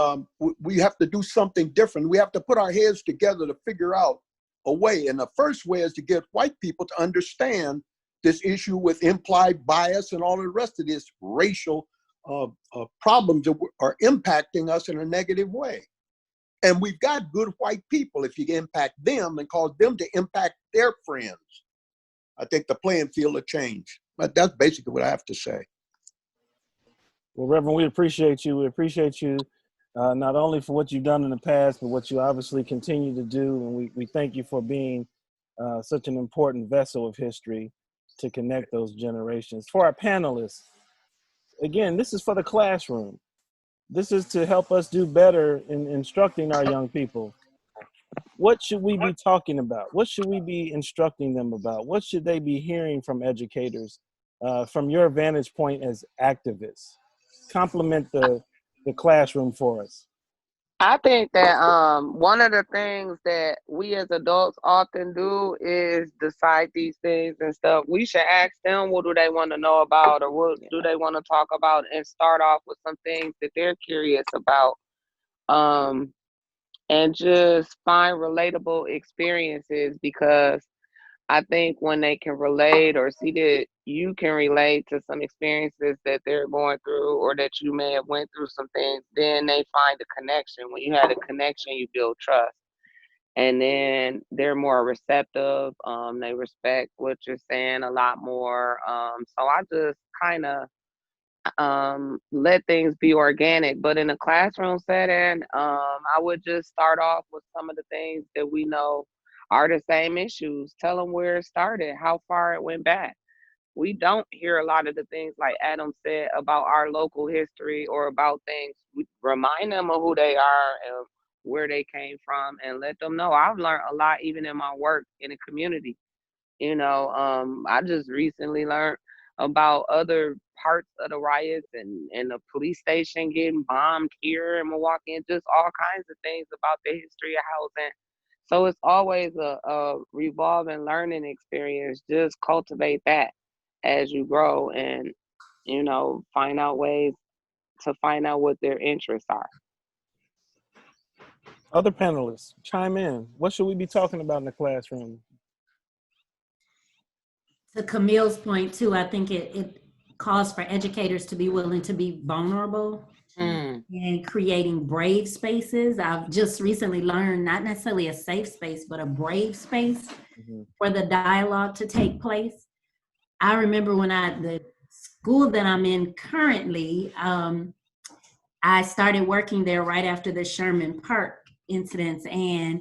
we have to do something different. We have to put our heads together to figure out a way. And the first way is to get white people to understand this issue with implied bias and all the rest of this racial problems that are impacting us in a negative way. And we've got good white people. If you impact them and cause them to impact their friends, I think the playing field will change. But that's basically what I have to say. Well, Reverend, we appreciate you. We appreciate you not only for what you've done in the past, but what you obviously continue to do. And we thank you for being such an important vessel of history to connect those generations. For our panelists, again, this is for the classroom. This is to help us do better in instructing our young people. What should we be talking about? What should we be instructing them about? What should they be hearing from educators from your vantage point as activists? Complement the classroom for us. I think that one of the things that we as adults often do is decide these things and stuff. We should ask them, what do they want to know about, or what do they want to talk about, and start off with some things that they're curious about. And just find relatable experiences, because I think when they can relate or see that you can relate to some experiences that they're going through, or that you may have went through some things, then they find a connection. When you have a connection, you build trust. And then they're more receptive. They respect what you're saying a lot more. So I just kind of let things be organic. But in a classroom setting, I would just start off with some of the things that we know are the same issues. Tell them where it started, how far it went back. We don't hear a lot of the things like Adam said about our local history or about things. We remind them of who they are and where they came from, and let them know. I've learned a lot even in my work in the community. I just recently learned about other parts of the riots and the police station getting bombed here in Milwaukee, and just all kinds of things about the history of housing. So it's always a revolving learning experience. Just cultivate that as you grow, and find out ways to find out what their interests are. Other panelists, chime in. What should we be talking about in the classroom? To Camille's point too, I think it calls for educators to be willing to be vulnerable and creating brave spaces. I've just recently learned not necessarily a safe space, but a brave space for the dialogue to take place. I remember when the school that I'm in currently, I started working there right after the Sherman Park incidents, and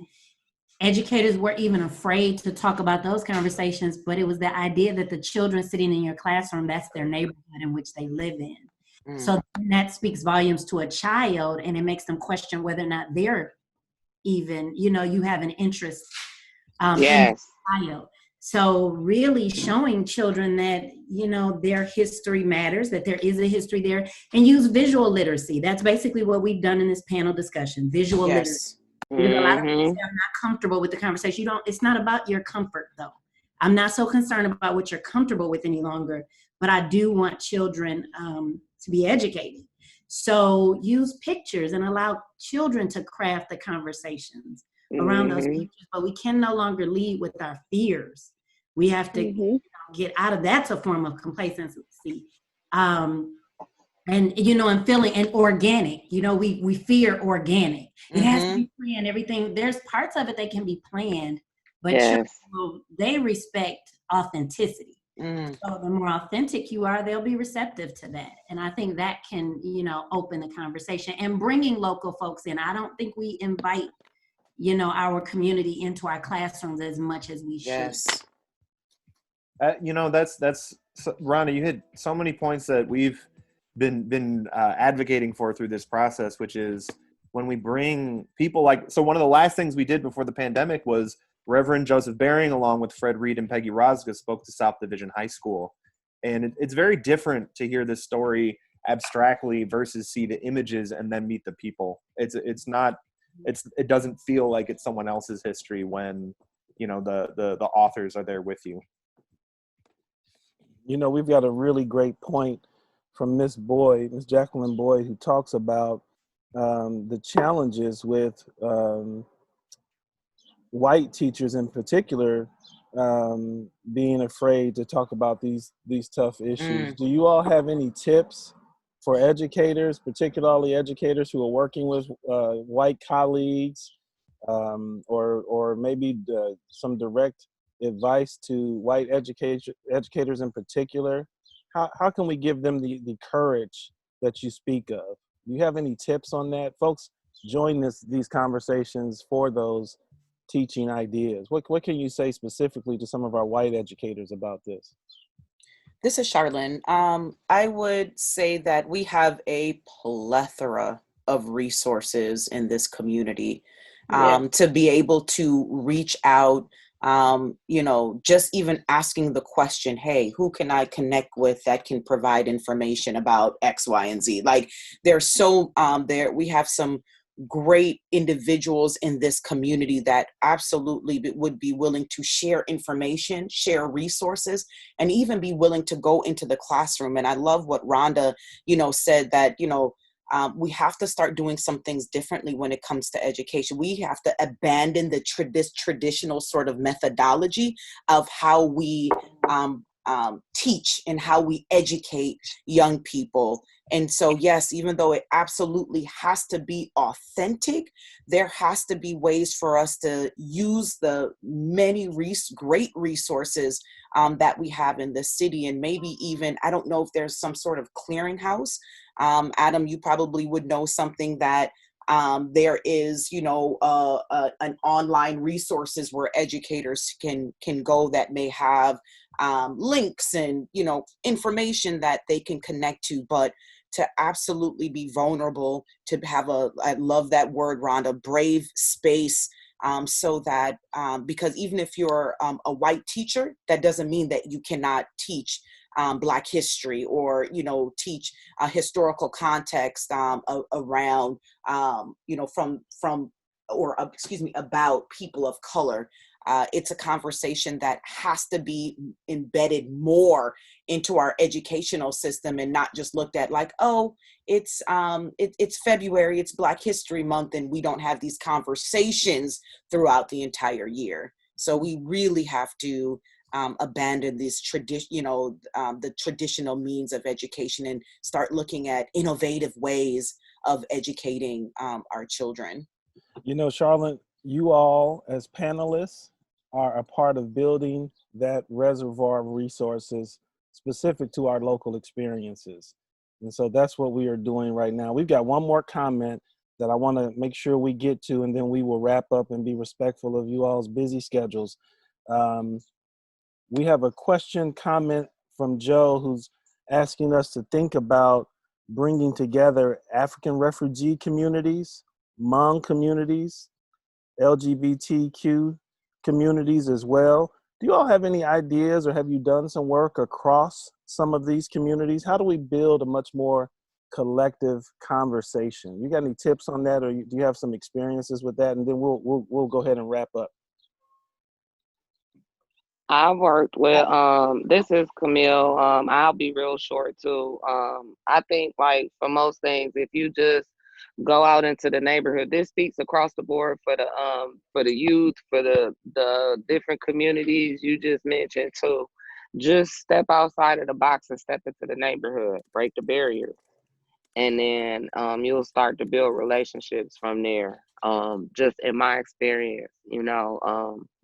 educators were even afraid to talk about those conversations, but it was the idea that the children sitting in your classroom, that's their neighborhood in which they live in. So that speaks volumes to a child, and it makes them question whether or not they're even, you have an interest in the child. So really showing children that, their history matters, that there is a history there, and use visual literacy. That's basically what we've done in this panel discussion, visual literacy. Because a lot of people say, I'm not comfortable with the conversation. It's not about your comfort though. I'm not so concerned about what you're comfortable with any longer, but I do want children to be educated. So use pictures and allow children to craft the conversations around those pictures, but we can no longer lead with our fears. We have to get out of that's a form of complacency. And feeling and organic, we fear organic. It has to be planned, everything. There's parts of it that can be planned, but they respect authenticity. So the more authentic you are, they'll be receptive to that. And I think that can, open the conversation, and bringing local folks in. I don't think we invite, our community into our classrooms as much as we should. That's Rhonda, you hit so many points that we've been advocating for through this process, which is when we bring people so one of the last things we did before the pandemic was Reverend Joseph Baring, along with Fred Reed and Peggy Rosga, spoke to South Division High School. And it's very different to hear this story abstractly versus see the images and then meet the people. It doesn't feel like it's someone else's history when, the authors are there with you. We've got a really great point from Miss Jacqueline Boyd, who talks about the challenges with white teachers in particular being afraid to talk about these tough issues. Do you all have any tips for educators, particularly educators who are working with white colleagues, or maybe some direct advice to white educators in particular? How can we give them the courage that you speak of? Do you have any tips on that? Folks, join these conversations for those teaching ideas. What can you say specifically to some of our white educators about this? This is Charlene. I would say that we have a plethora of resources in this community Yeah. to be able to reach out, just even asking the question, hey, who can I connect with that can provide information about X, Y, and Z? Like there's we have some great individuals in this community that absolutely would be willing to share information, share resources, and even be willing to go into the classroom. And I love what Rhonda, said that, we have to start doing some things differently when it comes to education. We have to abandon this traditional sort of methodology of how we teach and how we educate young people. And so, yes, even though it absolutely has to be authentic, there has to be ways for us to use the many great resources that we have in the city. And maybe even, I don't know if there's some sort of clearinghouse. Adam, you probably would know something that there is, an online resources where educators can go that may have links and, information that they can connect to, but to absolutely be vulnerable, to have I love that word, Rhonda, brave space. So that, because even if you're a white teacher, that doesn't mean that you cannot teach Black history or, teach a historical context around, about people of color. It's a conversation that has to be embedded more into our educational system and not just looked at like, oh, it's February, it's Black History Month, and we don't have these conversations throughout the entire year. So we really have to abandon this the traditional means of education and start looking at innovative ways of educating our children. Charlotte, you all as panelists are a part of building that reservoir of resources specific to our local experiences. And so that's what we are doing right now. We've got one more comment that I want to make sure we get to, and then we will wrap up and be respectful of you all's busy schedules. We have a comment from Joe who's asking us to think about bringing together African refugee communities, Hmong communities, LGBTQ communities as well. Do you all have any ideas, or have you done some work across some of these communities? How do we build a much more collective conversation? You got any tips on that, or do you have some experiences with that? And then we'll go ahead and wrap up. I worked with this is Camille. I'll be real short too. I think like for most things, if you just go out into the neighborhood, this speaks across the board for the youth, for the different communities you just mentioned too. Just step outside of the box and step into the neighborhood, break the barriers. And then you'll start to build relationships from there. Just in my experience,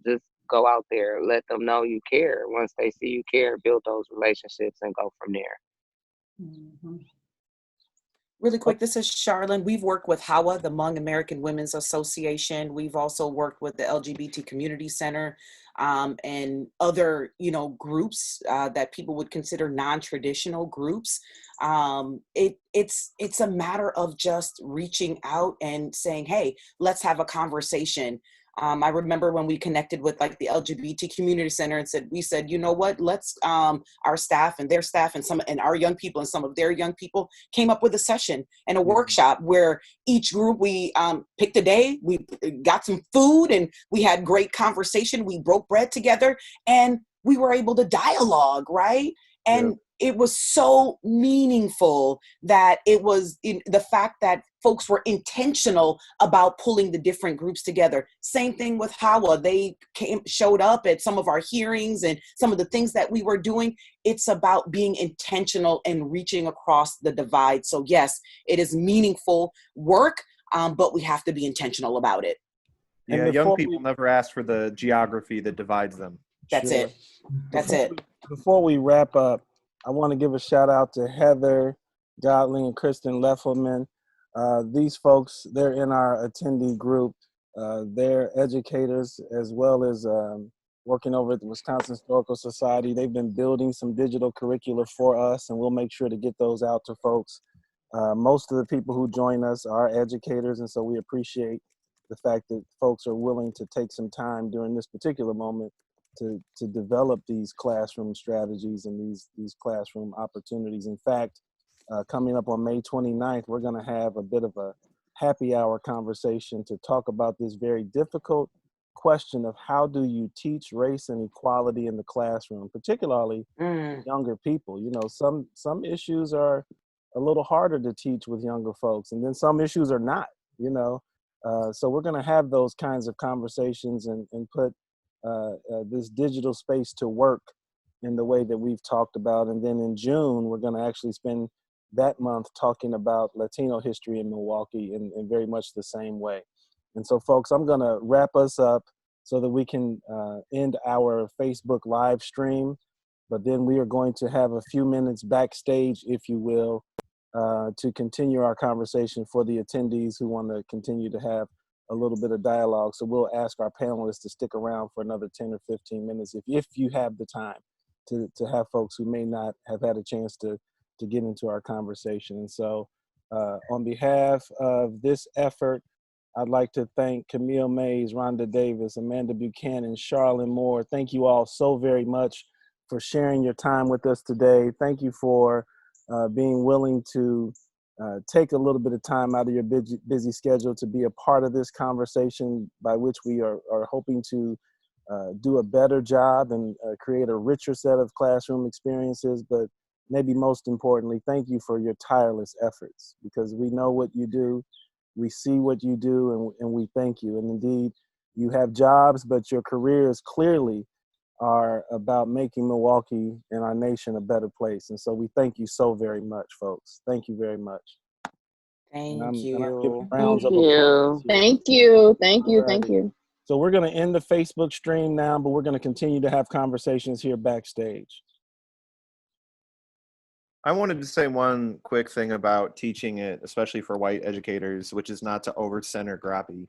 just go out there, let them know you care. Once they see you care, build those relationships and go from there. Mm-hmm. Really quick, this is Charlene. We've worked with HAWA, the Hmong American Women's Association. We've also worked with the LGBT Community Center and other, groups that people would consider non-traditional groups. It's a matter of just reaching out and saying, hey, let's have a conversation. I remember when we connected with like the LGBT Community Center and we said, you know what, let's, our staff and their staff and our young people and some of their young people came up with a session and a workshop where each group, we picked a day, we got some food and we had great conversation. We broke bread together and we were able to dialogue, right? And it was so meaningful that it was the fact that folks were intentional about pulling the different groups together. Same thing with HAWA. They showed up at some of our hearings and some of the things that we were doing. It's about being intentional and reaching across the divide. So yes, it is meaningful work, but we have to be intentional about it. Yeah, young people never ask for the geography that divides them. That's it. That's it. Before we wrap up, I want to give a shout out to Heather Godling and Kristen Leffelman. These folks, they're in our attendee group. They're educators as well as working over at the Wisconsin Historical Society. They've been building some digital curricula for us, and we'll make sure to get those out to folks. Most of the people who join us are educators, and so we appreciate the fact that folks are willing to take some time during this particular moment to develop these classroom strategies and these classroom opportunities. In fact, coming up on May 29th, we're going to have a bit of a happy hour conversation to talk about this very difficult question of how do you teach race and equality in the classroom, particularly younger people. You know, some issues are a little harder to teach with younger folks, and then some issues are not, you know. So we're going to have those kinds of conversations and put this digital space to work in the way that we've talked about. And then in June, we're going to actually spend that month talking about Latino history in Milwaukee in very much the same way. And so, folks, I'm going to wrap us up so that we can end our Facebook live stream. But then we are going to have a few minutes backstage, if you will, to continue our conversation for the attendees who want to continue to have a little bit of dialogue. So we'll ask our panelists to stick around for another 10 or 15 minutes if you have the time to have folks who may not have had a chance to get into our conversation. And so on behalf of this effort, I'd like to thank Camille Mays, Rhonda Davis, Amanda Buchanan, Charlene Moore. Thank you all so very much for sharing your time with us today. Thank you for being willing to take a little bit of time out of your busy schedule to be a part of this conversation, by which we are hoping to do a better job and create a richer set of classroom experiences. But maybe most importantly, thank you for your tireless efforts, because we know what you do, we see what you do, and we thank you. And indeed, you have jobs, but your careers clearly are about making Milwaukee and our nation a better place. And so we thank you so very much, folks. Thank you very much. Thank you. Thank you. Thank you. Thank you. Thank you. So we're going to end the Facebook stream now, but we're going to continue to have conversations here backstage. I wanted to say one quick thing about teaching it, especially for white educators, which is not to over-center Grappi.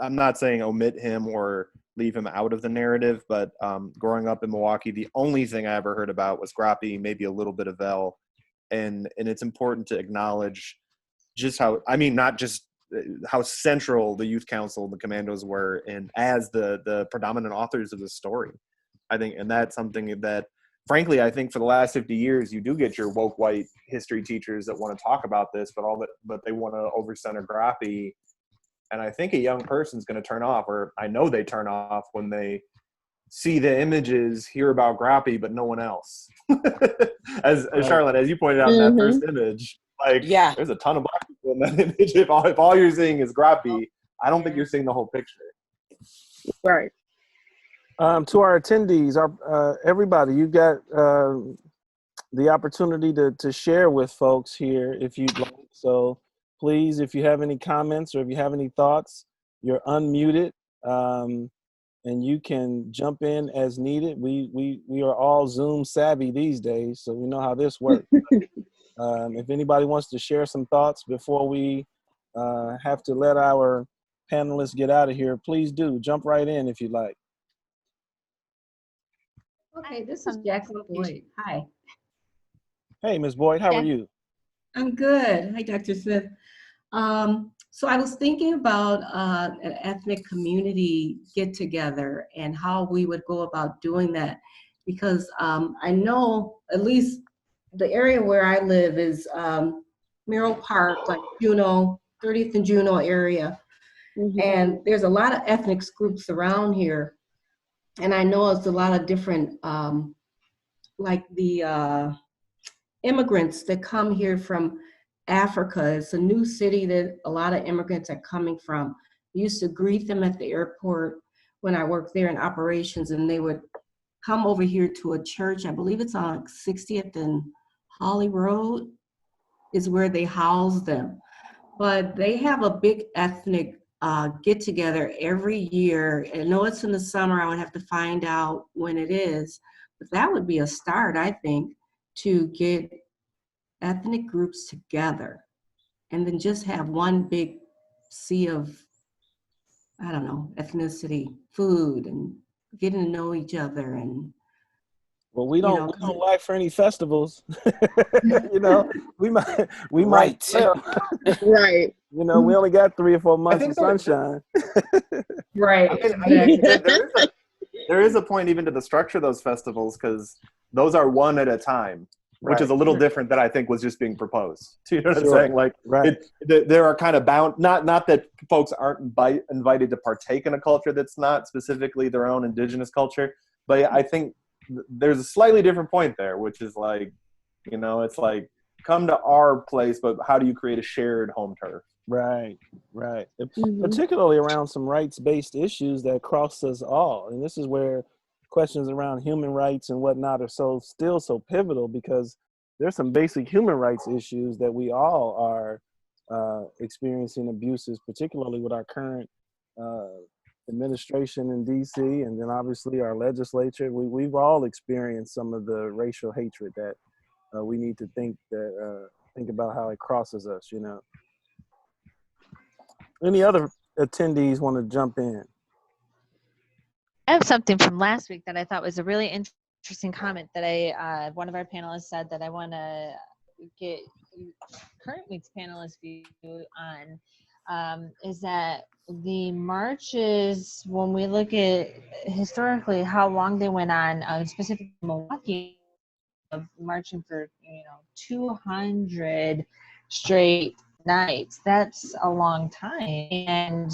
I'm not saying omit him or leave him out of the narrative, but growing up in Milwaukee, the only thing I ever heard about was Grappi, maybe a little bit of Vel, and it's important to acknowledge just how, I mean, not just how central the Youth Council and the Commandos were, and as the predominant authors of the story. I think, and that's something that, frankly, I think for the last 50 years, you do get your woke white history teachers that want to talk about this, but they want to over-center Grappi. And I think a young person's going to turn off, or I know they turn off when they see the images, hear about Grappi, but no one else. as Charlotte, as you pointed out in that first image, like, there's a ton of black people in that image. If all you're seeing is Grappi, I don't think you're seeing the whole picture. Right. To our attendees, everybody, you got the opportunity to share with folks here if you'd like. So please, if you have any comments or if you have any thoughts, you're unmuted, and you can jump in as needed. We are all Zoom savvy these days, so we know how this works. If anybody wants to share some thoughts before we have to let our panelists get out of here, please do. Jump right in if you'd like. Okay, this is Jacqueline Boyd. Hi. Hey, Ms. Boyd, how are you? I'm good. Hi, Dr. Smith. So I was thinking about an ethnic community get-together and how we would go about doing that, because I know at least the area where I live is Merrill Park, like Juneau, 30th and Juneau area. And there's a lot of ethnic groups around here. And I know it's a lot of different, like the immigrants that come here from Africa. It's a new city that a lot of immigrants are coming from. I used to greet them at the airport when I worked there in operations, and they would come over here to a church. I believe it's on 60th and Holly Road is where they house them. But they have a big ethnic get together every year. I know it's in the summer. I would have to find out when it is, but that would be a start, I think, to get ethnic groups together and then just have one big sea of, I don't know, ethnicity, food, and getting to know each other. And Well, we you don't know, we 'cause don't lack for any festivals. You know, we might Right. fail. Right. You know, we only got 3 or 4 months of think there- sunshine. right, I think that there is a point even to the structure of those festivals, because those are one at a time, which is a little different than I think was just being proposed. Do you know what Sure. I'm saying? Like, Right. there are kind of bound, not that folks aren't invited to partake in a culture that's not specifically their own indigenous culture, but I think there's a slightly different point there, which is like, you know, it's like, come to our place, but how do you create a shared home turf? Right. Mhm. Particularly around some rights-based issues that cross us all. And this is where questions around human rights and whatnot are still so pivotal, because there's some basic human rights issues that we all are experiencing abuses, particularly with our current administration in DC, and then obviously our legislature. We've all experienced some of the racial hatred that we need to think about how it crosses us, you know. Any other attendees want to jump in? I have something from last week that I thought was a really interesting comment that one of our panelists said that I want to get current week's panelist view on, is that the marches, when we look at historically how long they went on, specifically Milwaukee, of marching for 200 straight nights. That's a long time. And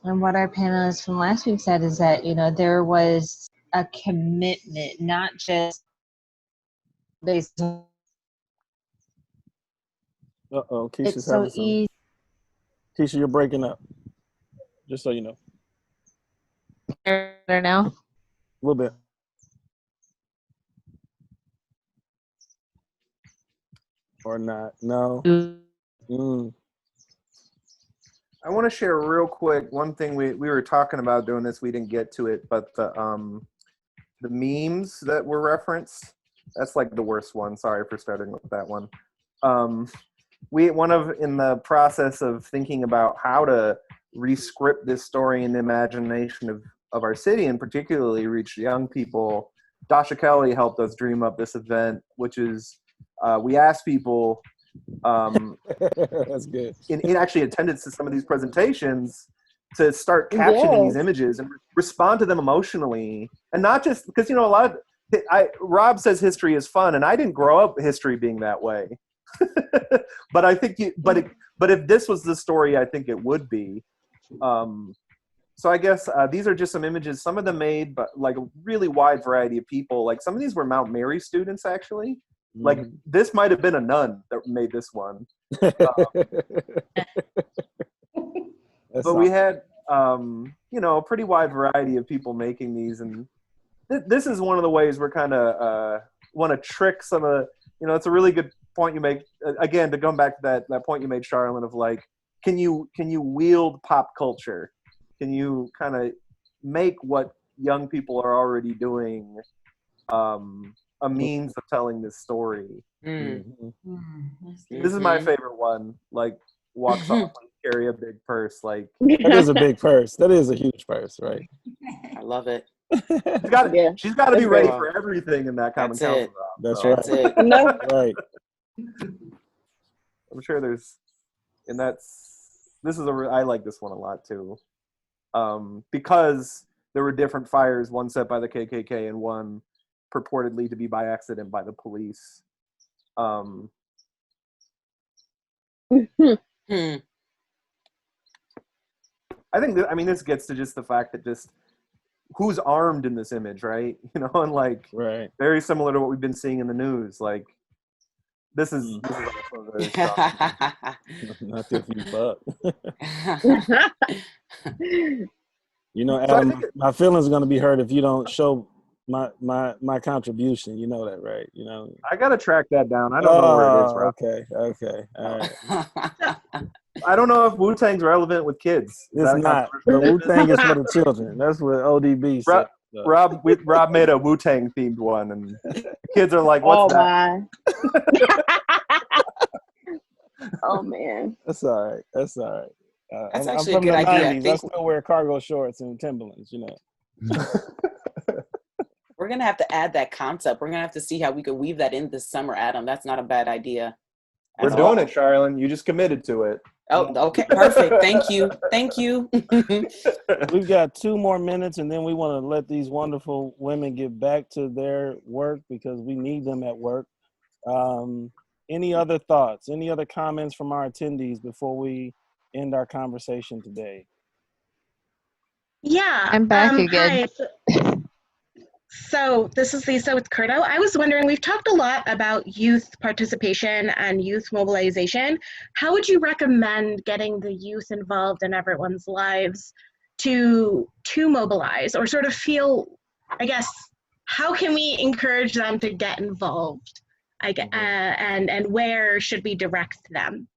what our panelists from last week said is that there was a commitment, not just based on Uh-oh, it's Keisha's so having some. easy. Keisha, you're breaking up. Just so you know. Better now. A little bit. Or not. No. Mm. I want to share real quick one thing we were talking about doing this. We didn't get to it, but the memes that were referenced, that's like the worst one. Sorry for starting with that one. In the process of thinking about how to re-script this story in the imagination of our city, and particularly reach young people, Dasha Kelly helped us dream up this event, which is we asked people That's good. in actually attendance to some of these presentations to start captioning these images and respond to them emotionally, and not just because a lot of Rob says history is fun, and I didn't grow up history being that way. But I think but if this was the story, I think it would be. So I guess these are just some images, some of them made but like a really wide variety of people. Like some of these were Mount Mary students actually. Like this might have been a nun that made this one. But we had a pretty wide variety of people making these, and this is one of the ways we're kind of want to trick some of the, it's a really good point you make, again, to come back to that point you made, Charlene, of like, can you wield pop culture? Can you kind of make what young people are already doing a means of telling this story? This is my favorite one. Like, walk softly, carry a big purse. Like, that is a big purse. That is a huge purse, right? I love it. She's got to be ready for everything in that common council. That's so. right. That's it. Right. I'm sure there's, and I like this one a lot too, because there were different fires, one set by the KKK and one purportedly to be by accident by the police. I think this gets to just the fact that just who's armed in this image, right? And like, right, very similar to what we've been seeing in the news. Like, this is also very strong. Not if you fuck. Adam, my feelings are gonna be hurt if you don't show my contribution. You know that, right? I gotta track that down. I don't know where it is, Rob. Okay, all right. I don't know if Wu-Tang's relevant with kids. It's not. The Wu-Tang is for the children. That's what ODB said. Rob made a Wu-Tang themed one, and the kids are like, "What's that?" Oh man. That's all right. That's all right. That's I'm actually a from good the idea. I 90s. I think still wear cargo shorts and Timberlands, you know. we're gonna have to add that concept. We're gonna have to see how we could weave that in this summer, Adam. That's not a bad idea We're at doing all. it, Charlene. You just committed to it. Oh, okay, perfect. Thank you. Thank you. We've got 2 more minutes, and then we want to let these wonderful women get back to their work because we need them at work. Any other thoughts? Any other comments from our attendees before we end our conversation today? Yeah. I'm back again. Hi. So this is Lisa with Curdo. I was wondering, we've talked a lot about youth participation and youth mobilization. How would you recommend getting the youth involved in everyone's lives to mobilize or sort of feel, I guess, how can we encourage them to get involved? And where should we direct them?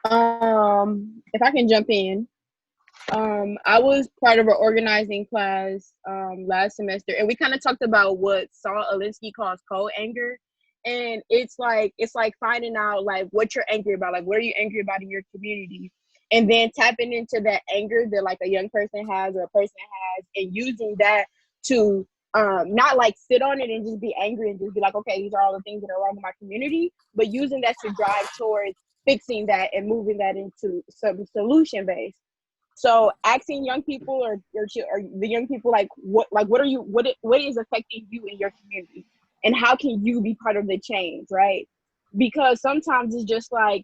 If I can jump in. I was part of an organizing class last semester, and we kind of talked about what Saul Alinsky calls cold anger, and it's like finding out like what you're angry about, like what are you angry about in your community, and then tapping into that anger that like a young person has or a person has, and using that to not like sit on it and just be angry and just be like, okay, these are all the things that are wrong in my community, but using that to drive towards fixing that and moving that into some solution based. So asking young people or the young people what is affecting you in your community and how can you be part of the change, right? Because sometimes it's just like,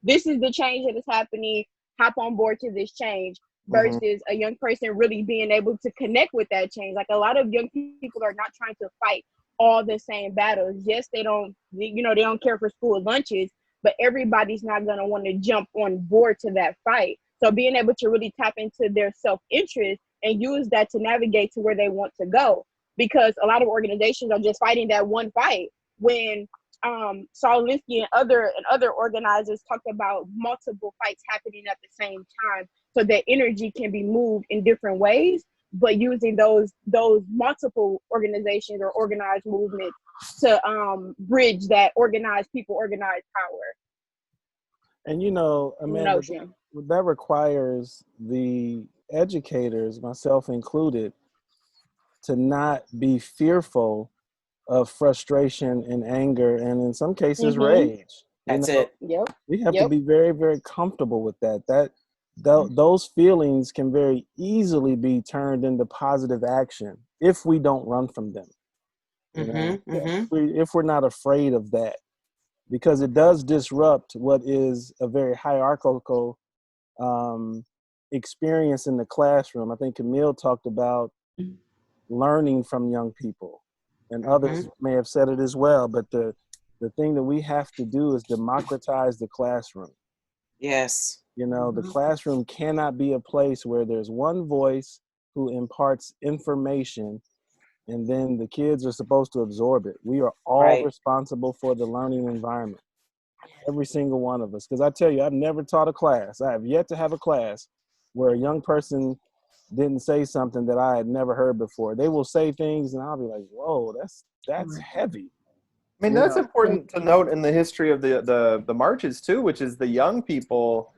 this is the change that is happening, hop on board to this change versus a young person really being able to connect with that change. Like a lot of young people are not trying to fight all the same battles. Yes, they don't care for school lunches, but everybody's not gonna want to jump on board to that fight. So being able to really tap into their self-interest and use that to navigate to where they want to go. Because a lot of organizations are just fighting that one fight when Saul Alinsky and other organizers talked about multiple fights happening at the same time so that energy can be moved in different ways, but using those multiple organizations or organized movements to bridge that organized power. And Amanda, that requires the educators, myself included, to not be fearful of frustration and anger, and in some cases, rage. That's it. Yep. We have to be very, very comfortable with that. Those feelings can very easily be turned into positive action if we don't run from them. If we're not afraid of that. Because it does disrupt what is a very hierarchical experience in the classroom. I think Camille talked about learning from young people, and others may have said it as well. But the thing that we have to do is democratize the classroom. Yes. The classroom cannot be a place where there's one voice who imparts information and then the kids are supposed to absorb it. We are all responsible for the learning environment. Every single one of us. Because I tell you, I've never taught a class. I have yet to have a class where a young person didn't say something that I had never heard before. They will say things and I'll be like, whoa, that's heavy. I mean, that's important to note in the history of the marches too, which is the young people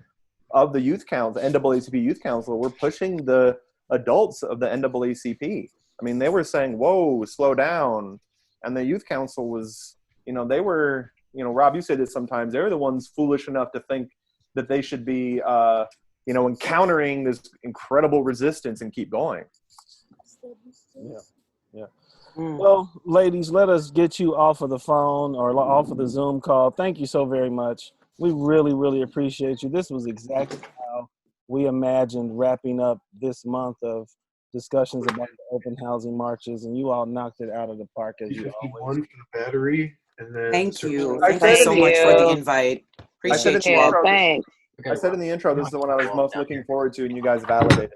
of the youth council, NAACP Youth Council, were pushing the adults of the NAACP. I mean, they were saying, whoa, slow down. And the youth council was, they were, Rob, you say this sometimes, they're the ones foolish enough to think that they should be, encountering this incredible resistance and keep going. Yeah. Well, ladies, let us get you off of the phone or off of the Zoom call. Thank you so very much. We really, really appreciate you. This was exactly how we imagined wrapping up this month of discussions about the open housing marches, and you all knocked it out of the park as you always. One for the battery, and then thank you so much for the invite. Appreciate you all. Thanks. I said in the intro, this is the one I was most looking forward to, and you guys validated.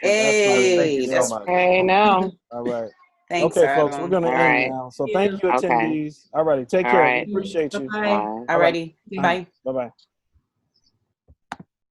Hey, thank you so much. Hey, now. All right. Thanks, okay, Adam. folks, we're gonna end now. So thank you, attendees. All righty, take care. We appreciate you. All righty, bye. Bye bye.